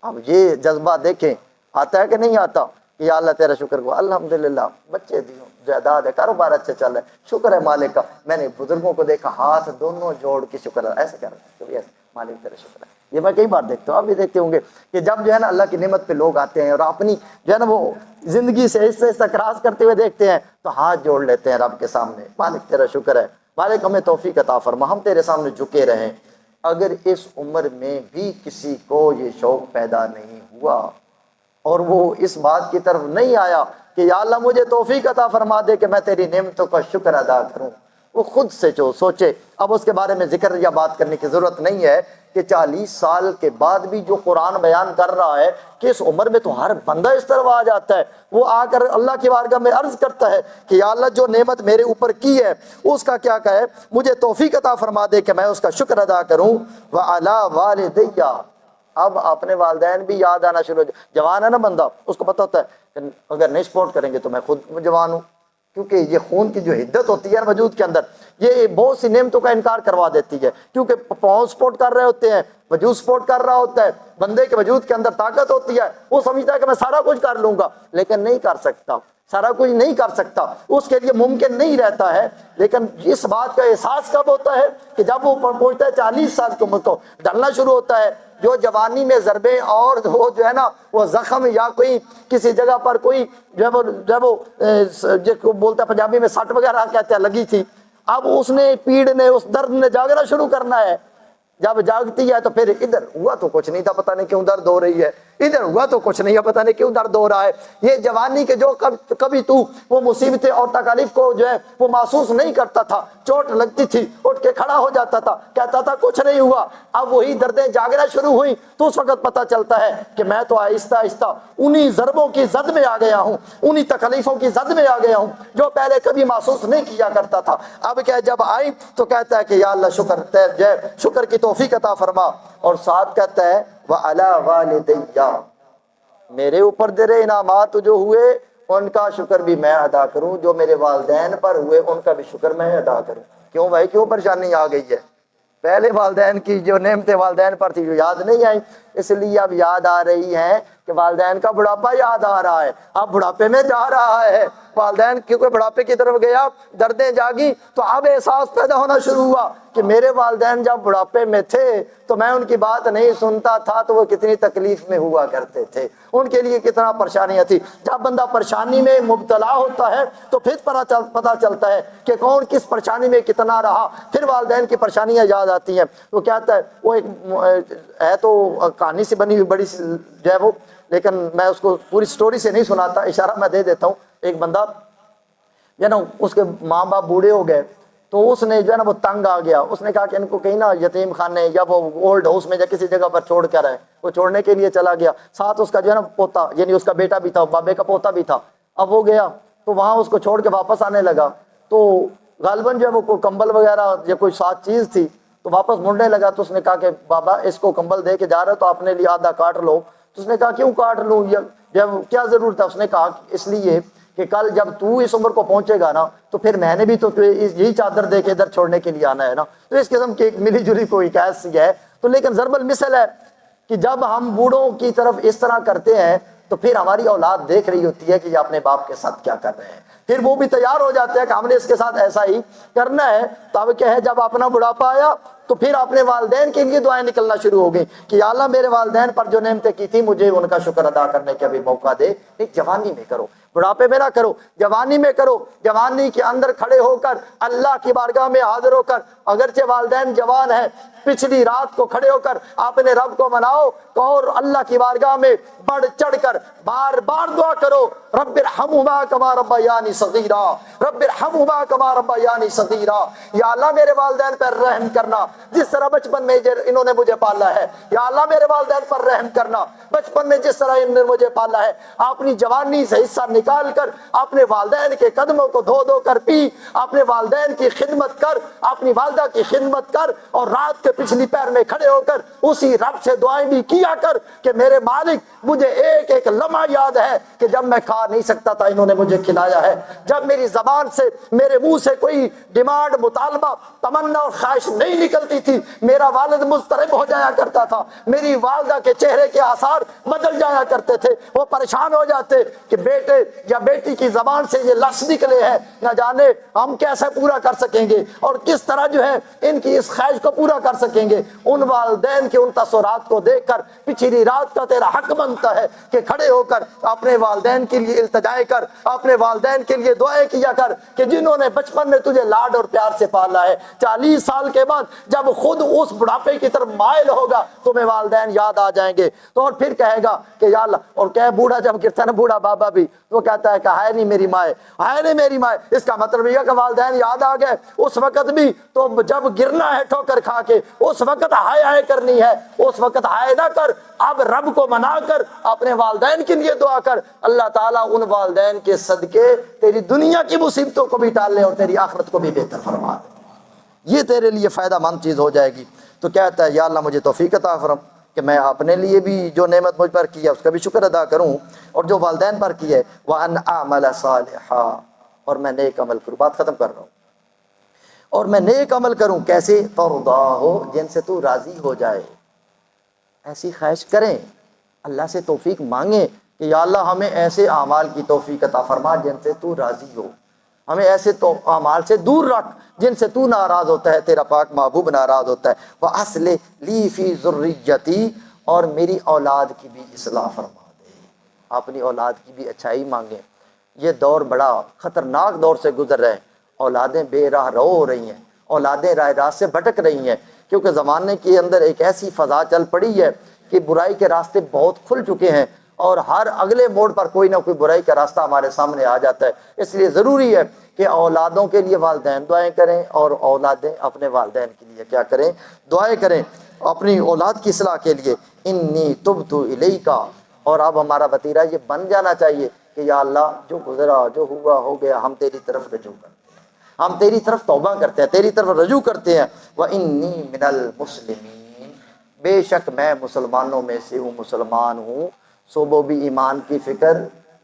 اب یہ جذبہ دیکھیں آتا ہے کہ نہیں آتا کہ یا اللہ تیرا شکر کو، الحمدللہ بچے دیوں، جائیداد ہے، کاروبار اچھا چل رہا ہے، شکر ہے مالک کا۔ میں نے بزرگوں کو دیکھا ہاتھ دونوں جوڑ کے شکر ہے، ایسے کر رہے ہیں مالک تیرا شکر ہے۔ یہ میں کئی بار دیکھتا ہوں، آپ بھی دیکھتے ہوں گے کہ جب جو ہے نا اللہ کی نعمت پہ لوگ آتے ہیں اور اپنی جو ہے نا وہ زندگی سے حصہ کراس کرتے ہوئے دیکھتے ہیں تو ہاتھ جوڑ لیتے ہیں رب کے سامنے، مالک تیرا شکر ہے، مالک ہمیں توفیق عطا فرما، ہم تیرے سامنے جھکے رہیں۔ اگر اس عمر میں بھی کسی کو یہ شوق پیدا نہیں ہوا اور وہ اس بات کی طرف نہیں آیا کہ یا اللہ مجھے توفیق عطا فرما دے کہ میں تیری نعمتوں کا شکر ادا کروں، وہ خود سے جو سوچے۔ اب اس کے بارے میں ذکر یا بات کرنے کی ضرورت نہیں ہے کہ 40 سال کے بعد بھی جو قرآن بیان کر رہا ہے کہ اس عمر میں تو ہر بندہ اس طرح آ جاتا ہے، وہ آ کر اللہ کی بارگاہ میں عرض کرتا ہے کہ یا اللہ جو نعمت میرے اوپر کی ہے اس کا کیا کہے، مجھے توفیق عطا فرما دے کہ میں اس کا شکر ادا کروں۔ وَعَلَىٰ وَالِدَيَّ، اب اپنے والدین بھی یاد آنا شروع ہو جائے۔ جوان ہے نا بندہ، اس کو پتہ ہوتا ہے کہ اگر نہیں سپورٹ کریں گے تو میں خود جوان ہوں، کیونکہ یہ خون کی جو حدت ہوتی ہے وجود کے اندر یہ بہت سی نعمتوں کا انکار کروا دیتی ہے، کیونکہ پاؤں سپورٹ کر رہے ہوتے ہیں، وجود سپورٹ کر رہا ہوتا ہے، بندے کے وجود کے اندر طاقت ہوتی ہے، وہ سمجھتا ہے کہ میں سارا کچھ کر لوں گا، لیکن نہیں کر سکتا، سارا کچھ نہیں کر سکتا، اس کے لیے ممکن نہیں رہتا ہے۔ لیکن اس بات کا احساس کب ہوتا ہے کہ جب وہ پہنچتا ہے 40 سال کی عمر کو، ڈرنا شروع ہوتا ہے۔ جو جوانی میں ضربیں اور وہ جو ہے نا وہ زخم یا کوئی کسی جگہ پر کوئی جو بولتا ہے پنجابی میں سٹ وغیرہ کہتے ہیں لگی تھی، اب اس نے پیڑ نے اس درد نے جاگنا شروع کرنا ہے۔ جب جاگتی ہے تو پھر ادھر ہوا تو کچھ نہیں تھا، پتہ نہیں کیوں درد ہو رہی ہے، ادھر ہوا تو کچھ نہیں ہے، پتہ نہیں کیوں درد ہو رہا ہے۔ یہ جوانی کے جو کبھی تو وہ مصیبتیں اور تکالیف کو جو ہے وہ محسوس نہیں کرتا تھا، چوٹ لگتی تھی اٹھ کے کھڑا ہو جاتا تھا، کہتا تھا کچھ نہیں ہوا، اب وہی دردیں جاگنا شروع ہوئی تو اس وقت پتہ چلتا ہے کہ میں تو آہستہ آہستہ انہی ضربوں کی زد میں آ گیا ہوں، انہی تکلیفوں کی زد میں آ گیا ہوں جو پہلے کبھی محسوس نہیں کیا کرتا تھا۔ اب کیا جب آئی تو کہتا ہے کہ یا اللہ شکر کی توفیق عطا فرما، اور ساتھ کہتا ہے وَعَلَىٰ وَالِدَيَّ، میرے اوپر تیرے انعامات جو ہوئے ان کا شکر بھی میں ادا کروں، جو میرے والدین پر ہوئے ان کا بھی شکر میں ادا کروں۔ کیوں بھائی کیوں پریشانی آ گئی ہے؟ پہلے والدین کی جو نعمتیں والدین پر تھی جو یاد نہیں آئی، اس لیے اب یاد آ رہی ہیں کہ والدین کا بڑھاپا یاد آ رہا ہے، اب بڑھاپے میں جا رہا ہے والدین، کیونکہ بڑھاپے کی طرف گیا، دردیں جاگی تو اب احساس پیدا ہونا شروع ہوا کہ میرے والدین جب بڑھاپے میں تھے تو میں ان کی بات نہیں سنتا تھا تو وہ کتنی تکلیف میں ہوا کرتے تھے، ان کے لیے کتنا پریشانیاں تھی۔ جب بندہ پریشانی میں مبتلا ہوتا ہے تو پھر پتہ چلتا ہے کہ کون کس پریشانی میں کتنا رہا، پھر والدین کی پریشانیاں یاد آتی ہیں۔ وہ کہتا ہے، وہ ایک ہے تو کہانی سے بنی ہوئی بڑی جو ہے وہ، لیکن میں اس کو پوری سٹوری سے نہیں سناتا، اشارہ میں دے دیتا ہوں۔ ایک بندہ جو ہے نا اس کے ماں باپ بوڑھے ہو گئے تو اس نے جو ہے نا وہ تنگ آ گیا، اس نے کہا کہ ان کو کہیں نا یتیم خانے یا وہ اولڈ ہاؤس میں یا کسی جگہ پر چھوڑ کر آئے۔ وہ چھوڑنے کے لیے چلا گیا، ساتھ اس کا جو ہے نا پوتا یعنی اس کا بیٹا بھی تھا، بابے کا پوتا بھی تھا۔ اب وہ گیا تو وہاں اس کو چھوڑ کے واپس آنے لگا تو غالباً جو ہے وہ کوئی کمبل وغیرہ یا کوئی ساتھ چیز تھی تو واپس مڑنے لگا تو اس نے کہا کہ بابا اس کو کمبل دے کے جا رہا ہے تو اپنے لیے آدھا کاٹ لو. تو اس نے کہا کیوں کاٹ لوں, جب کیا ضرورت ہے؟ اس نے کہا اس لیے کہ کل جب تو اس عمر کو پہنچے گا نا تو پھر میں نے بھی تو یہی چادر دے کے ادھر چھوڑنے کے لیے آنا ہے نا. تو اس قسم کی ایک ملی جلی کوئی کیسی ہے. تو لیکن ضرب المثل ہے کہ جب ہم بوڑھوں کی طرف اس طرح کرتے ہیں تو پھر ہماری اولاد دیکھ رہی ہوتی ہے کہ یہ اپنے باپ کے ساتھ کیا کر رہے ہیں, پھر وہ بھی تیار ہو جاتے ہیں کہ ہم نے اس کے ساتھ ایسا ہی کرنا ہے. تب کیا ہے, جب اپنا بڑھاپا آیا تو پھر اپنے والدین کے لیے دعائیں نکلنا شروع ہو گئی کہ یا اللہ میرے والدین پر جو نعمتیں کی تھی مجھے ان کا شکر ادا کرنے کا بھی موقع دے. نہیں, جوانی میں کرو, بڑھاپے میں نہ کرو, جوانی میں کرو. جوانی کے اندر کھڑے ہو کر اللہ کی بارگاہ میں حاضر ہو کر, اگرچہ والدین جوان ہیں, پچھلی رات کو کھڑے ہو کر اپنے رب کو مناؤ اور اللہ کی بارگاہ میں بڑھ چڑھ کر بار بار دعا کرو, رب ارحمہما کما ربیانی صغیرا, رب ارحمہما کما ربیانی صغیرا. یا اللہ میرے والدین پر رحم کرنا جس طرح بچپن میں انہوں نے مجھے پالا ہے. یا اللہ میرے والدین پر رحم کرنا بچپن میں جس طرح انہوں نے مجھے پالا ہے. اپنی جوانی سے حصہ نکال کر اپنے والدین کے قدموں کو دھو دھو کر پی, اپنے والدین کی خدمت کر, اپنی والدہ کی خدمت کر, اور رات کے پچھلی پیر میں کھڑے ہو کر اسی رب سے دعائیں بھی کیا کر کہ میرے مالک مجھے ایک ایک لمحہ یاد ہے کہ جب میں کھا نہیں سکتا تھا انہوں نے مجھے کھلایا ہے, جب میری زبان سے میرے منہ سے کوئی ڈیمانڈ, مطالبہ, تمنا اور خواہش نہیں نکلتی تھی میرا والد مضطرب ہو جایا کرتا تھا, میری والدہ کے چہرے کے آثار بدل جایا کرتے تھے, وہ پریشان ہو جاتے کہ بیٹے یا بیٹی کی زبان سے یہ لفظ نکلے ہیں, نہ جانے ہم کیسے پورا کر سکیں گے اور کس طرح جو ہے ان کی اس خواہش کو پورا کر سکیں گے. ان والدین کے ان تصورات کو دیکھ کر پچھلی رات کا تیرا حق بنتا ہے کہ کھڑے ہو کر اپنے والدین کے لیے التجائے کر, اپنے والدین کے لیے دعائیں کیا کر کہ جنہوں نے بچپن میں تجھے لاڈ اور پیار سے پالا ہے. 40 سال کے بعد جب خود اس بڑھاپے کی طرف مائل ہوگا تمہیں والدین یاد آ جائیں گے تو اور پھر کہے گا کہ یا اللہ, اور کہ بوڑھا جب گرتا ہے نا, بوڑھا بابا بھی وہ کہتا ہے کہ ہائے نہیں میری مائیں, ہائے نہیں میری مائیں. اس کا مطلب یہ کہ والدین یاد آ گئے اس وقت بھی, تو جب گرنا ہے ٹھوکر کھا کے اس وقت ہائے ہائے کرنی ہے, اس وقت ہائے نہ کر, اب رب کو منا کر اپنے والدین کے لیے دعا کر. اللہ تعالیٰ ان والدین کے صدقے تیری دنیا کی مصیبتوں کو بھی ٹال لے اور تیری آخرت کو بھی بہتر فرما دے, یہ تیرے لیے فائدہ مند چیز ہو جائے گی. تو کہتا ہے یا اللہ مجھے توفیق عطا فرما کہ میں اپنے لیے بھی جو نعمت مجھ پر کی ہے اس کا بھی شکر ادا کروں, اور جو والدین پر کی ہے وَأَنْ أَعْمَلَ صَالِحًا, اور میں نیک عمل کروں. بات ختم کر رہا ہوں. اور میں نیک عمل کروں کیسے؟ تَرْضَاهُ, جن سے تو راضی ہو جائے. ایسی خواہش کریں, اللہ سے توفیق مانگیں کہ یا اللہ ہمیں ایسے اعمال کی توفیق عطا فرما جن سے تو راضی ہو, ہمیں ایسے تو اعمال سے دور رکھ جن سے تو ناراض ہوتا ہے, تیرا پاک محبوب ناراض ہوتا ہے. وَأَصْلِحْ لِي فِي ذُرِّيَّتِي, اور میری اولاد کی بھی اصلاح فرما دے. اپنی اولاد کی بھی اچھائی مانگیں. یہ دور بڑا خطرناک دور سے گزر رہے ہیں, اولادیں بے راہ رو ہو رہی ہیں, اولادیں راہ راست سے بھٹک رہی ہیں, کیونکہ زمانے کے اندر ایک ایسی فضا چل پڑی ہے کہ برائی کے راستے بہت کھل چکے ہیں, اور ہر اگلے موڑ پر کوئی نہ کوئی برائی کا راستہ ہمارے سامنے آ جاتا ہے. اس لیے ضروری ہے کہ اولادوں کے لیے والدین دعائیں کریں اور اولادیں اپنے والدین کے لیے کیا کریں, دعائیں کریں اپنی اولاد کی اصلاح کے لیے. انی تبت الیک, اور اب ہمارا وتیرہ یہ بن جانا چاہیے کہ یا اللہ جو گزرا جو ہوا ہو گیا, ہم تیری طرف رجوع کرتے ہیں, ہم تیری طرف توبہ کرتے ہیں, تیری طرف رجوع کرتے ہیں. وانی من المسلمین, بے شک میں مسلمانوں میں سے ہوں, مسلمان ہوں. صبح بھی ایمان کی فکر,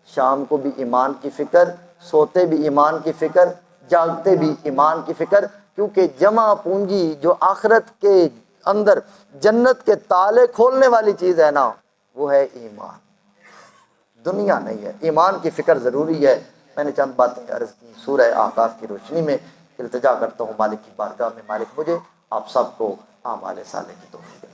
شام کو بھی ایمان کی فکر, سوتے بھی ایمان کی فکر, جاگتے بھی ایمان کی فکر, کیونکہ جمع پونجی جو آخرت کے اندر جنت کے تالے کھولنے والی چیز ہے نا وہ ہے ایمان, دنیا نہیں ہے. ایمان کی فکر ضروری ہے. میں نے چند باتیں عرض کی سورہ احقاف کی روشنی میں. التجا کرتا ہوں مالک کی بارگاہ میں, مالک مجھے آپ سب کو اعمال صالح کی توفیق دے.